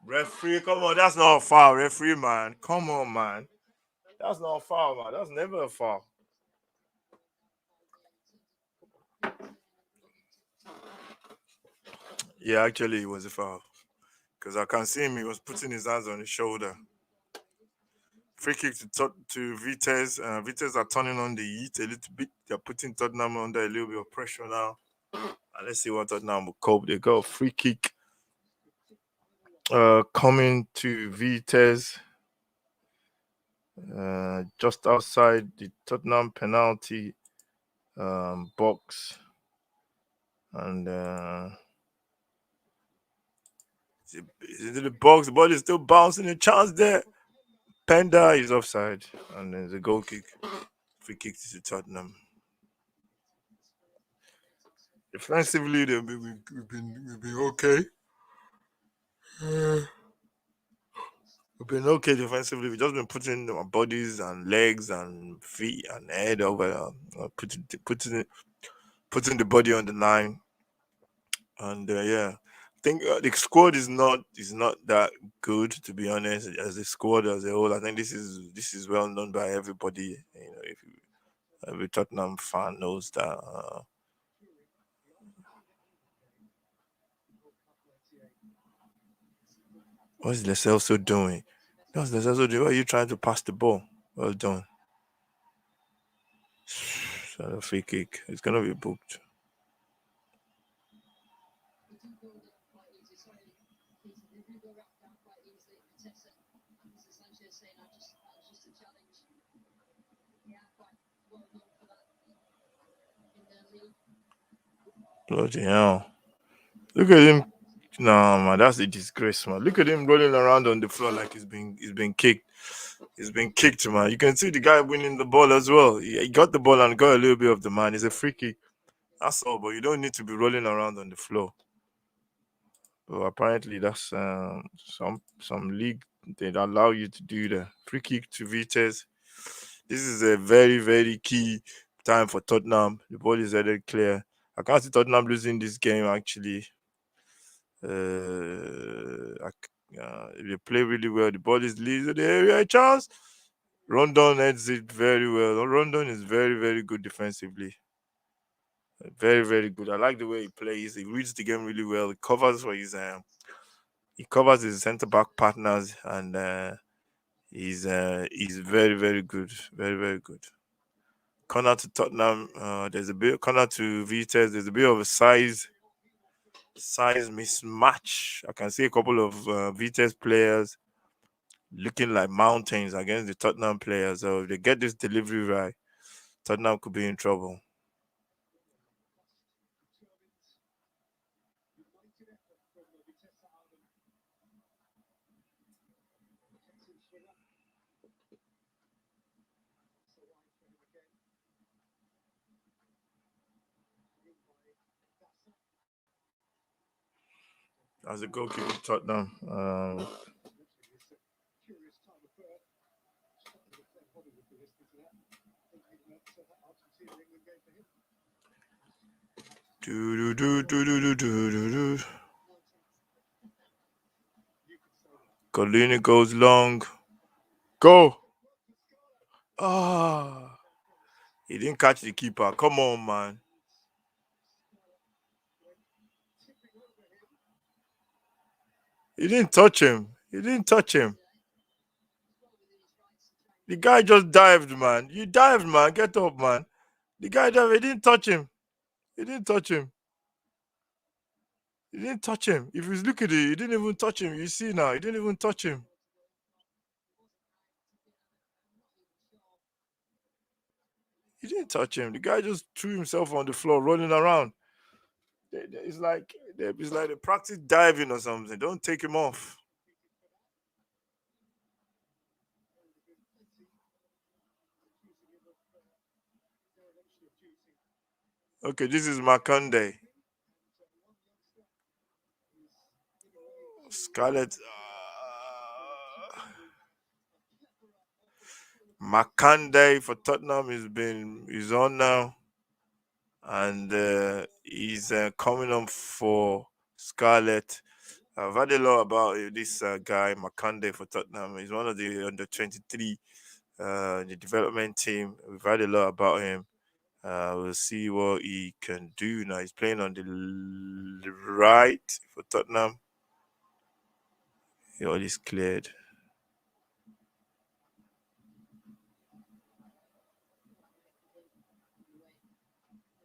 Referee, come on, that's not a foul, referee, man. Come on, man. That's not a foul, man. That's never a foul. Yeah, actually, it was a foul. Because I can see him, he was putting his hands on his shoulder. Free kick to Vitesse. Vitesse are turning on the heat a little bit. They're putting Tottenham under a little bit of pressure now. And let's see what Tottenham will cope. They got a free kick coming to Vitesse. Just outside the Tottenham penalty box. And into the box. The ball is still bouncing. A chance there. Penda is offside. And there's a goal kick. Free kick to Tottenham. Defensively, we've been okay. We've been okay defensively. We've just been putting our bodies and legs and feet and head over, putting the body on the line. And yeah, I think the squad is not that good, to be honest. As a squad as a whole, I think this is well known by everybody. If every Tottenham fan knows that. What's Lascelles doing? What's Lascelles doing? Why are you trying to pass the ball? Well done. So a free kick. It's gonna be booked. Bloody hell. Look at him. No man, that's a disgrace, man. Look at him rolling around on the floor like he's been kicked. He's been kicked, man. You can see the guy winning the ball as well. He got the ball and got a little bit of the man. It's a free kick. That's all, but you don't need to be rolling around on the floor. But apparently that's some league they allow you to do that. Free kick to Vitesse. This is a very, very key time for Tottenham. The ball is headed clear. I can't see Tottenham losing this game actually. If they play really well, the ball is leads the area chance. Rondon heads it very well. Rondon is very, very good defensively. Very, very good. I like the way he plays. He reads the game really well. He covers his centre back partners, and he's very, very good. Very, very good. Corner to Tottenham. There's a bit corner to Vitesse. There's a bit of a size mismatch. I can see a couple of Vitesse players looking like mountains against the Tottenham players. So if they get this delivery right, Tottenham could be in trouble. United effort from Vitesse Amhem. Defensive swinger. That's the line for him again. In by Dasa. as a goalkeeper for Tottenham. It's a curious time of birth. Scotland, if Glenn Hoddle would be listening to that, thinking that Argentina England game for him. Do do do do do do do do. You could say that. Collini goes long. Go. Ah, he didn't catch the keeper. Come on, man. Tipping over him. He didn't touch him. He didn't touch him. The guy just dived, man. You dived, man. Get up, man. The guy dived. He didn't touch him. He didn't touch him. He didn't touch him. If you look at it, he didn't even touch him. You see now, he didn't even touch him. He didn't touch him. The guy just threw himself on the floor, running around. It's like they practice diving or something. Don't take him off. Okay, this is Makande. Scarlett. Makande for Tottenham is on now, and he's coming on for Scarlett. I've heard a lot about this guy Makande for Tottenham. He's one of the under 23, the development team. We've heard a lot about him. We'll see what he can do now. He's playing on the right for Tottenham. He already cleared.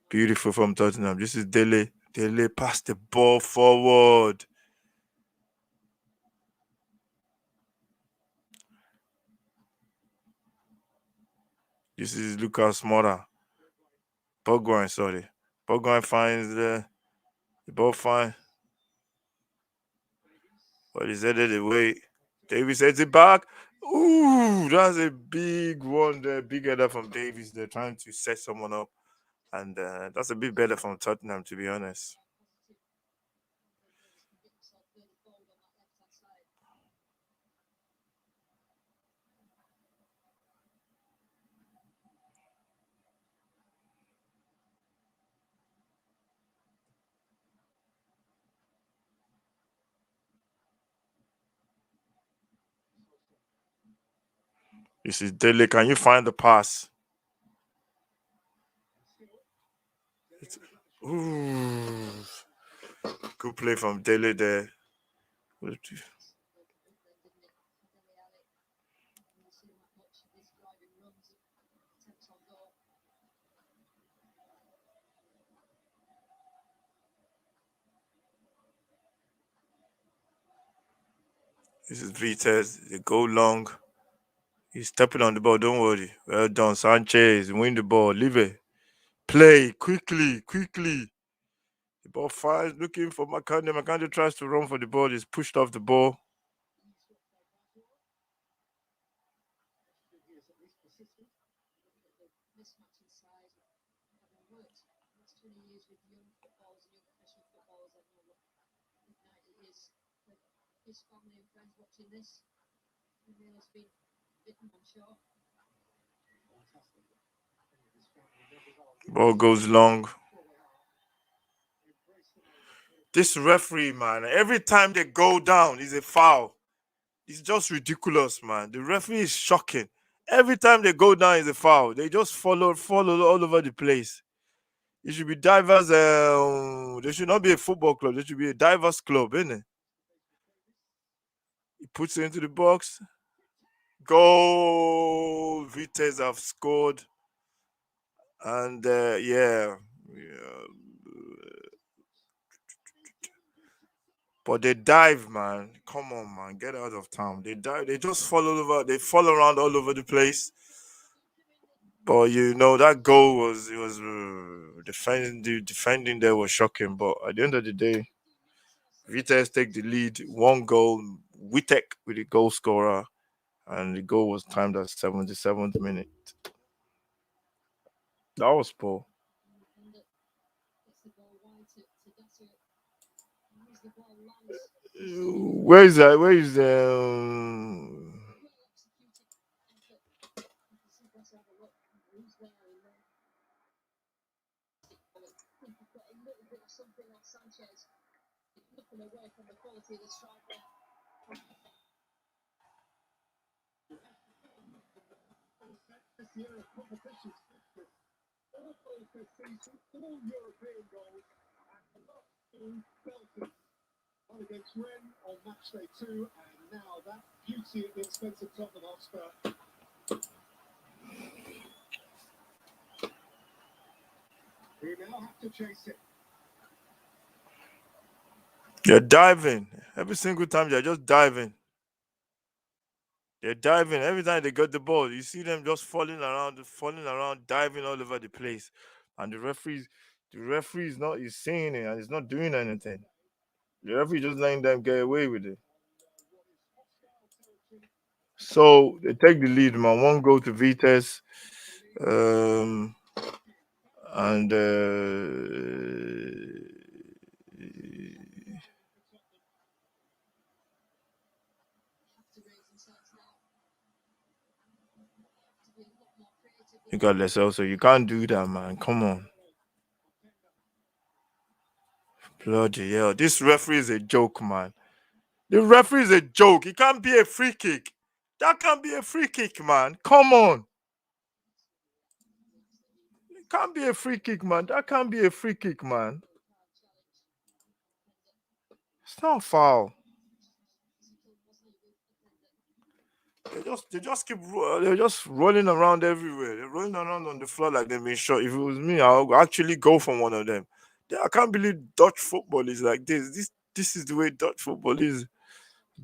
Beautiful from Tottenham. This is Dele. Dele passed the ball forward. This is Lucas Moura. Bergwijn, sorry. Bergwijn finds the ball fine. But he's headed away. Davis heads it back. Ooh, that's a big one there. Big header from Davis. They're trying to set someone up. And that's a bit better from Tottenham, to be honest. This is Dele. Can you find the pass? Ooh. Good play from Dele there. This is Vitesse. They go long. He's stepping on the ball. Don't worry. Well done, Sanchez. Win the ball. Leave it. Play quickly, quickly. The ball fires, looking for McCartney. McCartney tries to run for the ball. He's pushed off the ball. His family and friends watching this, and he has been bitten, I'm sure. Ball goes long. This referee, man, every time they go down is a foul. It's just ridiculous, man. The referee is shocking. Every time they go down is a foul. They just follow all over the place. It should be divers. There should not be a football club. There should be a divers club, isn't it? He puts it into the box. Goal! Vitesse have scored. And yeah. But they dive, man. Come on, man. Get out of town. They dive. They just fall over. They fall around all over the place. But that goal was defending there was shocking. But at the end of the day, Vitesse take the lead. One goal. Witek with the goal scorer, and the goal was timed at 77th minute. That was poor. Gets the ball wide to Data. As the ball lands Where is that? Where is This year of competition with all goals this season, all European goals, and the last two belters. One against Rennes on match day 2, and now that beauty at the expense of Tottenham Hotspur. Who now have to chase it. You're diving every single time. They're just diving. They're diving every time they got the ball. You see them just falling around, diving all over the place, and the referee is not is seeing it and he's not doing anything. The referee just letting them get away with it. So they take the lead, man. One goal to Vitesse, and regardless, also you can't do that, man. Come on, bloody hell! This referee is a joke, man. The referee is a joke. It can't be a free kick. That can't be a free kick, man. Come on. It can't be a free kick, man. That can't be a free kick, man. It's not foul. They're just rolling around everywhere. They're rolling around on the floor like they've been shot. If it was me, I'll actually go for one of them. I can't believe Dutch football is like this. This is the way Dutch football is.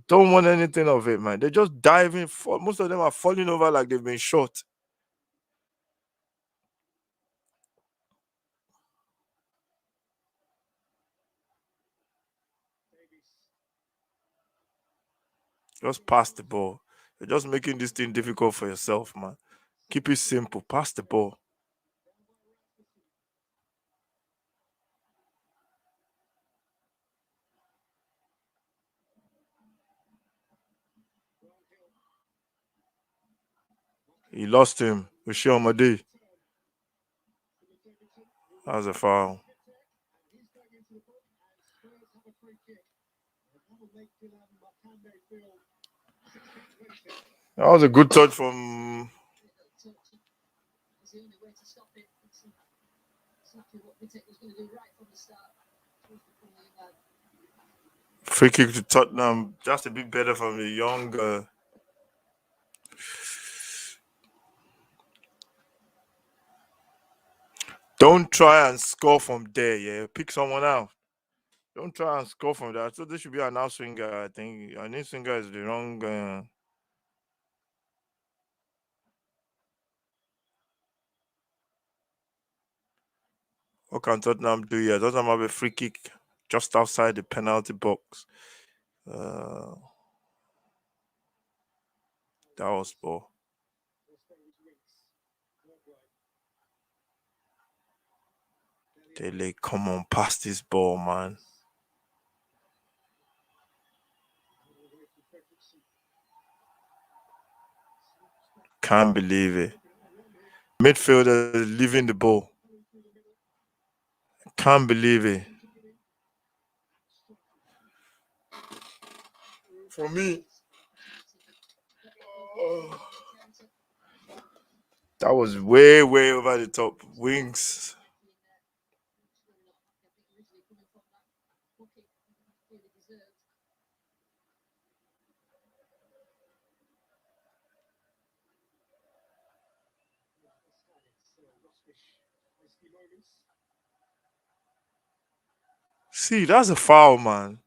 Don't want anything of it, man. They're just diving. Most of them are falling over like they've been shot. Just pass the ball. You're just making this thing difficult for yourself, man. Keep it simple. Pass the ball. He lost him. Ushiomade. That was a foul. That was a good touch from free kick to Tottenham. Just a bit better from the young. Don't try and score from there. Yeah, pick someone out. Don't try and score from that. So this should be an out swinger. I think an in swinger is the wrong. What can Tottenham do here? Tottenham have a free kick just outside the penalty box. Uh, that was ball. Dele, come on, pass this ball, man. Can't believe it. Midfielder leaving the ball. Can't believe it. For me, that was way, way over the top. Wings. See, that's a foul, man.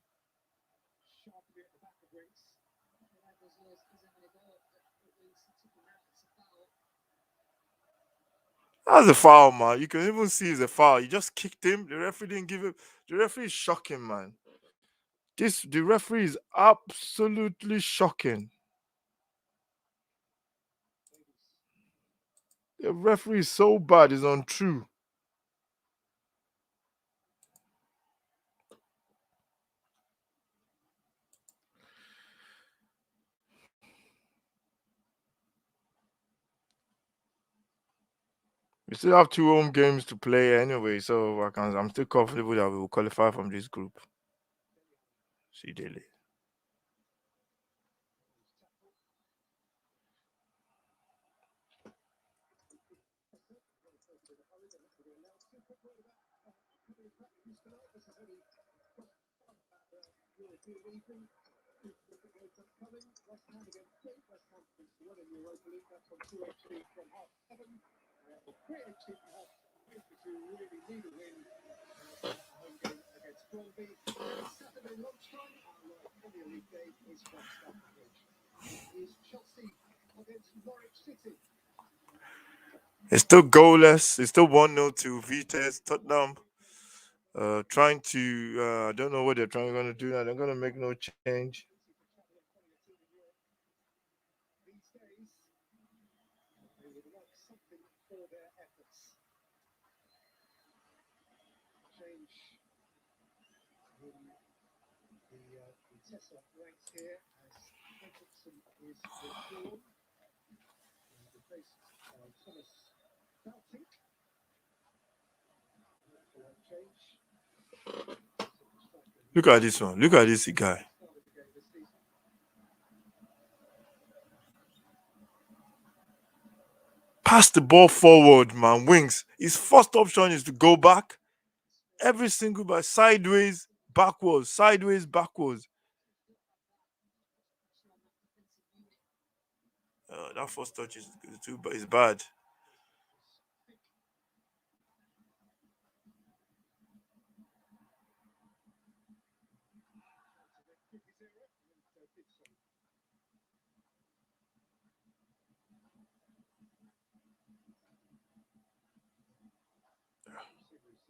That's a foul, man. You can even see it's a foul. You just kicked him. The referee didn't give him. The referee is shocking, man. The referee is absolutely shocking. The referee is so bad. It's untrue. We still have 2 home games to play anyway, so I'm still comfortable that we will qualify from this group. See daily. European evening. Look at those upcoming. West Ham against Stoke. West Ham against the one in Europa League. That's on 2 HD from 7:30. Or 3 HD from 7:30 to really need a win. Home game against Conf. Saturday lunchtime, our Premier League game is from Stamford Bridge. Is Chelsea against Norwich City. It's still goalless. It's still 1-0 to Vitesse Tottenham. Trying to I don't know what they're going to do now. They're going to make no change. These days, they would like something for their efforts. Change in the Vitesse ranks here as Henderson is withdrawn. Replaced by Thomas Baltic. Change. Look at this one. Look at this guy. Pass the ball forward, man. Wings. His first option is to go back. Every single ball, sideways, backwards, sideways, backwards. That first touch is bad.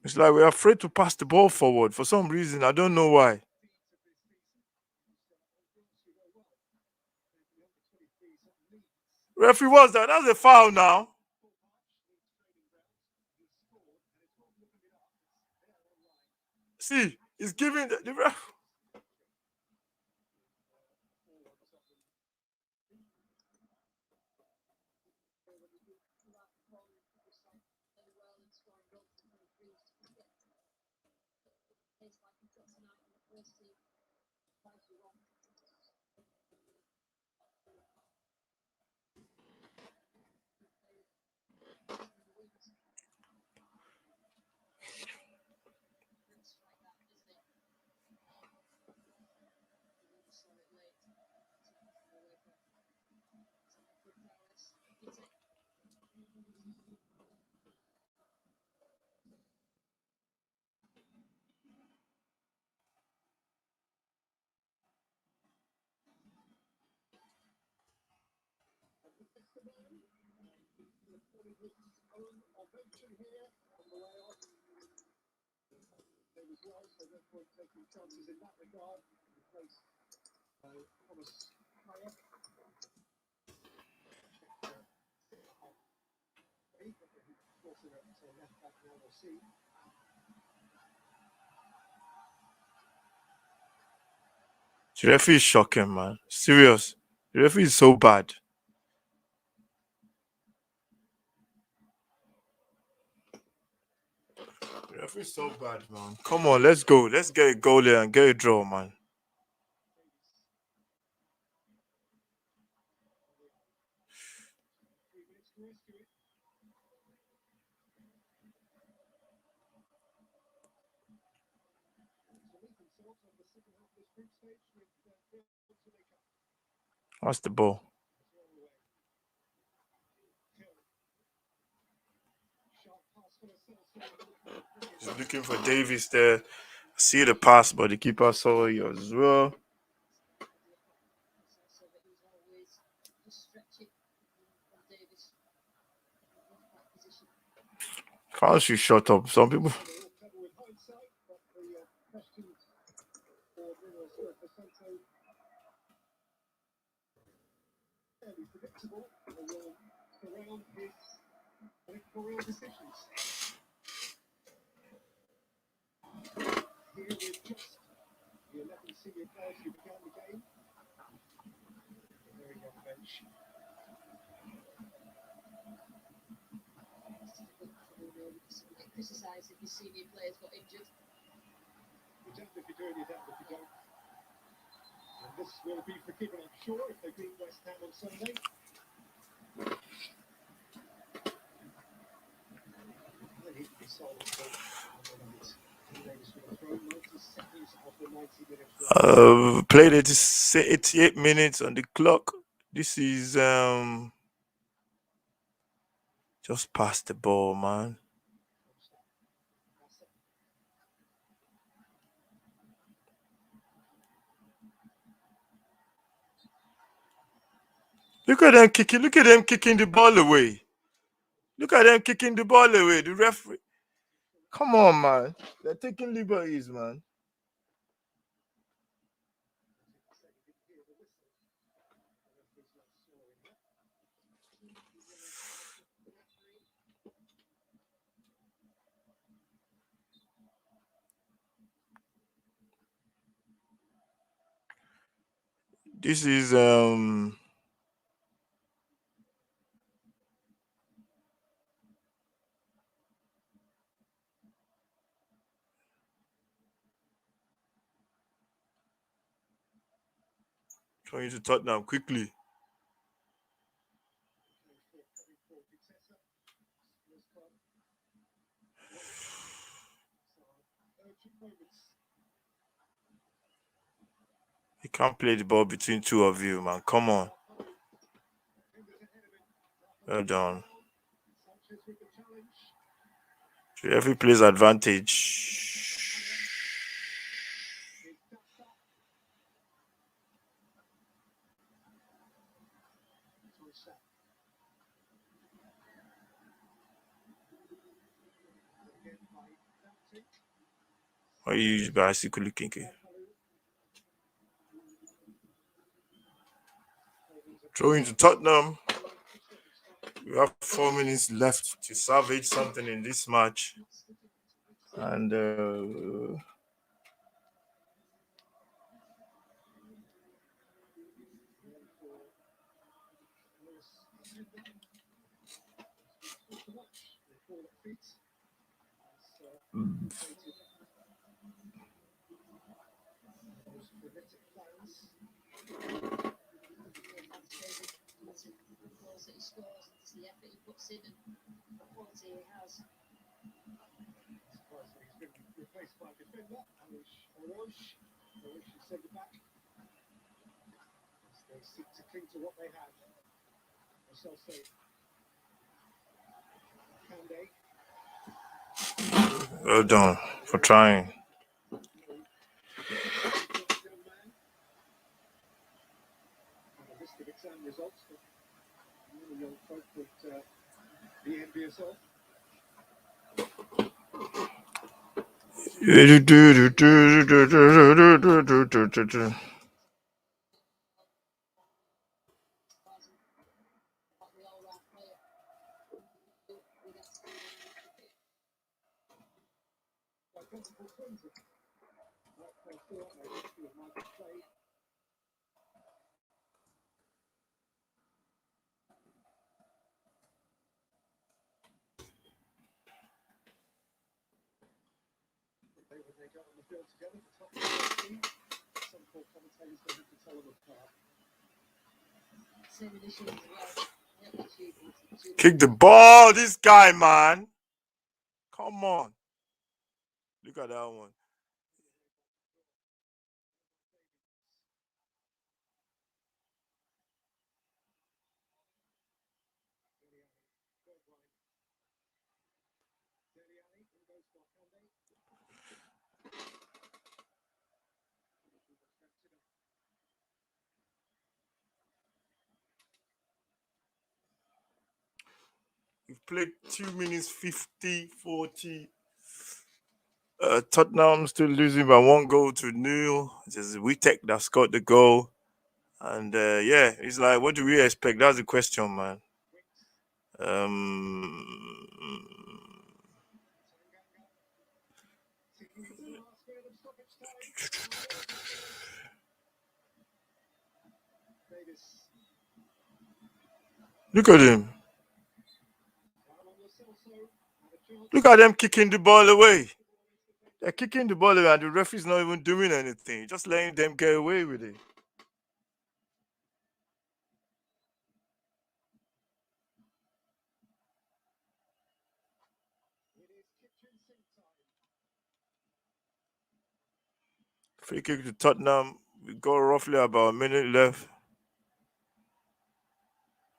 It's like we're afraid to pass the ball forward for some reason. I don't know why. Referee, what's that? That's a foul now. See, he's giving the ref. So therefore taking chances in that regard. Replaced by Thomas Hayek. Forcing it to left back now, we'll see. The referee is shocking, man. Serious. The referee is so bad. The referee is so bad, man. Come on, let's go. Let's get a goal there and get a draw, man. What's the ball? He's looking for Davis there. See the pass, but the keeper saw yours as well. Can't you shut up? Some people. Predictable will surround his electoral decisions. Here with just the 11 senior players who began the game. Very young bench. criticise if your senior players got injured. You're damned if you do and you're damned if you don't. And this will be forgiven, I'm sure, if they beat West Ham on Sunday. They need to be solid for tonight. Davis with a throw, 90 seconds after 90 minutes. Played 88 minutes on the clock. This is just past the ball, man. Look at them kicking. Look at them kicking the ball away. Look at them kicking the ball away. The referee. Come on, man. They're taking liberties, man. This is trying to Tottenham quickly. You can't play the ball between two of you, man. Come on. Well done. So every plays advantage. Why are you basically kicking? Throwing to Tottenham. We have 4 minutes left to salvage something in this match. And Goals that he scores, and just the effort he puts in, and the quality he has. He's been replaced by defender, Orosh. Orosh is sent back. They seek to cling to what they have. So say, Kande. well done for trying. Exam results, but the young folk would be envious of. When they got on the field together, the top team, some poor commentators don't have to tell them apart. Same initially as well. Kick the ball, this guy, man. Come on. Look at that one. We've played 2 minutes 50, 40. Tottenham still losing by 1-0. It's Witek that scored the goal. And yeah, it's like, what do we expect? That's the question, man. Look at him. Look at them kicking the ball away. They're kicking the ball away, and the referee's not even doing anything. Just letting them get away with it. Free kick to Tottenham. We got roughly about a minute left.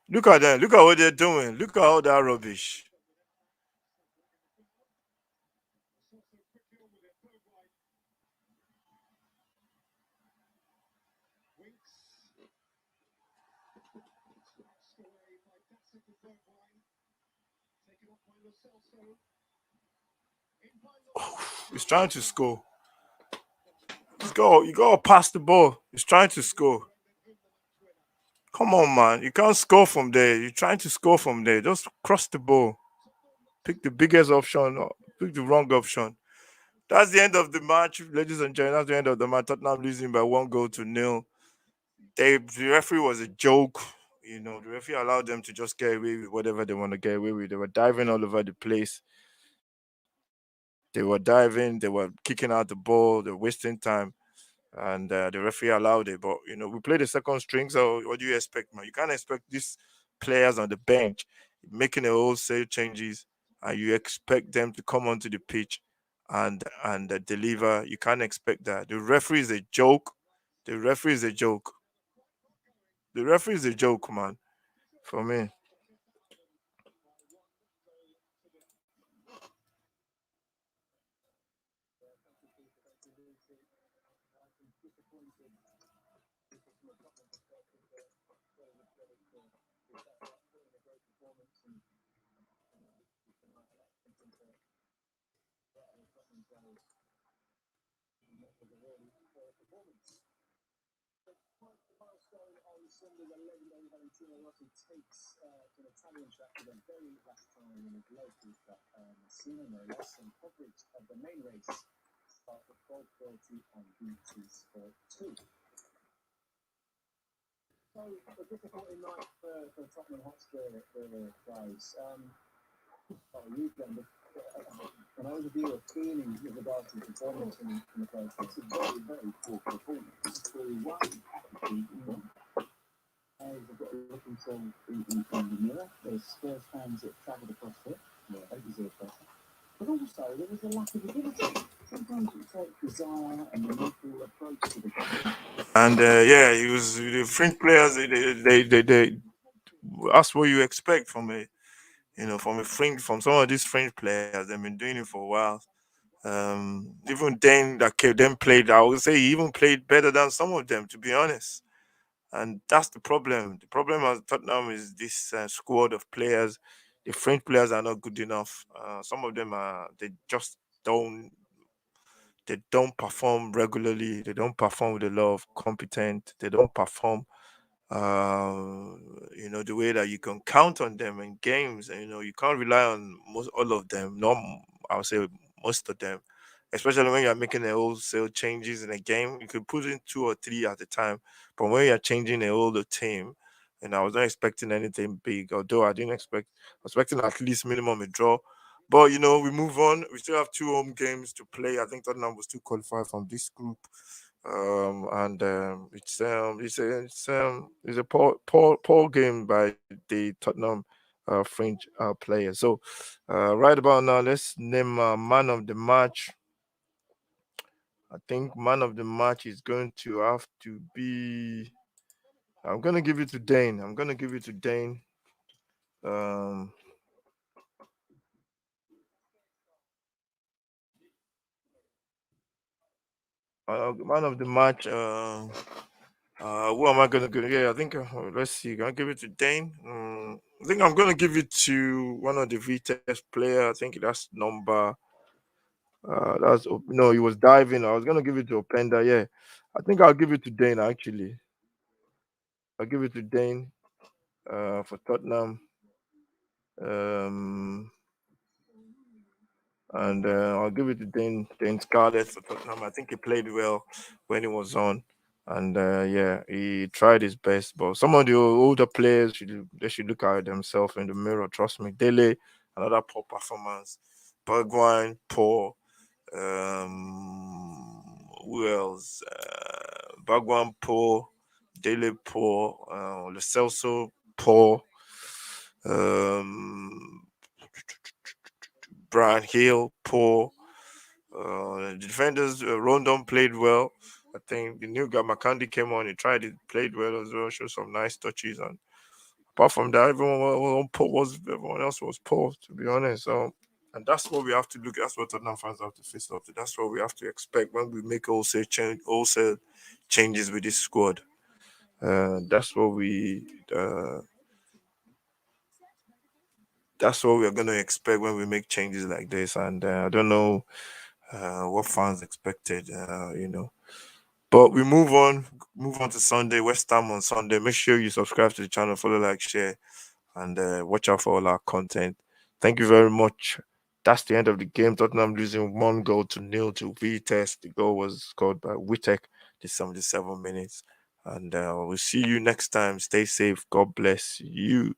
Look at them. Look at what they're doing. Look at all that rubbish. He's trying to score. You got to pass the ball. He's trying to score. Come on, man. You can't score from there. You're trying to score from there. Just cross the ball. Pick the biggest option or pick the wrong option. That's the end of the match, ladies and gentlemen. That's the end of the match. Tottenham losing by 1-0. The referee was a joke. The referee allowed them to just get away with whatever they want to get away with. They were diving all over the place. They were diving. They were kicking out the ball. They were wasting time. And the referee allowed it. But we played the second string, so what do you expect, man? You can't expect these players on the bench making a wholesale changes, and you expect them to come onto the pitch and deliver. You can't expect that. The referee is a joke. The referee is a joke. The referee is a joke, man. For me. And yeah, he was the French players. They that's what you expect from from some of these French players. They've been doing it for a while. Even then, that them played. I would say he even played better than some of them, to be honest. And that's the problem. The problem at Tottenham is this squad of players. The French players are not good enough. Some of them are. They just don't. They don't perform regularly. They don't perform with a lot of competence. They don't perform the way that you can count on them in games. And you can't rely on most all of them. Not, I would say most of them, especially when you're making a wholesale changes in a game. You could put in two or three at a time, but when you're changing a whole team, and I was not expecting anything big. Although I didn't expect, I was expecting at least minimum a draw. But we move on. We still have two home games to play. I think Tottenham will still qualify from this group, and it's a poor game by the Tottenham French players. So right about now, let's name man of the match. I think man of the match is going to have to be. I'm gonna give it to Dane. I'm gonna give it to Dane. Um, Man of the match. Who am I gonna give? Yeah, I think. Let's see. Gonna give it to Dane. I think I'm gonna give it to one of the Vitesse player. I think that's number. No, he was diving. I was gonna give it to Openda. Yeah, I think I'll give it to Dane. Actually, I'll give it to Dane. For Tottenham. Um, and I'll give it to Dane Scarlett for Tottenham. I think he played well when he was on, and yeah, he tried his best. But some of the older players should look at themselves in the mirror. Trust me, Dele, another poor performance. Bergwijn, poor. Who else? Bergwijn, poor. Dele, poor. Lo Celso, poor. Um, Brian Hill, poor. The defenders, Rondon played well. I think the new guy McCandy came on. He tried it, played well as well, showed some nice touches. And apart from that, everyone else was poor, to be honest. And that's what we have to look. That's what Tottenham fans have to face up to. That's what we have to expect when we make wholesale changes with this squad. That's what we. That's what we're gonna expect when we make changes like this. And I don't know what fans expected. But we move on to Sunday, West Ham on Sunday. Make sure you subscribe to the channel, follow, like, share, and watch out for all our content. Thank you very much. That's the end of the game. Tottenham losing 1-0 to Vitesse. The goal was scored by Wittek, the 77 minutes. And we'll see you next time. Stay safe. God bless you.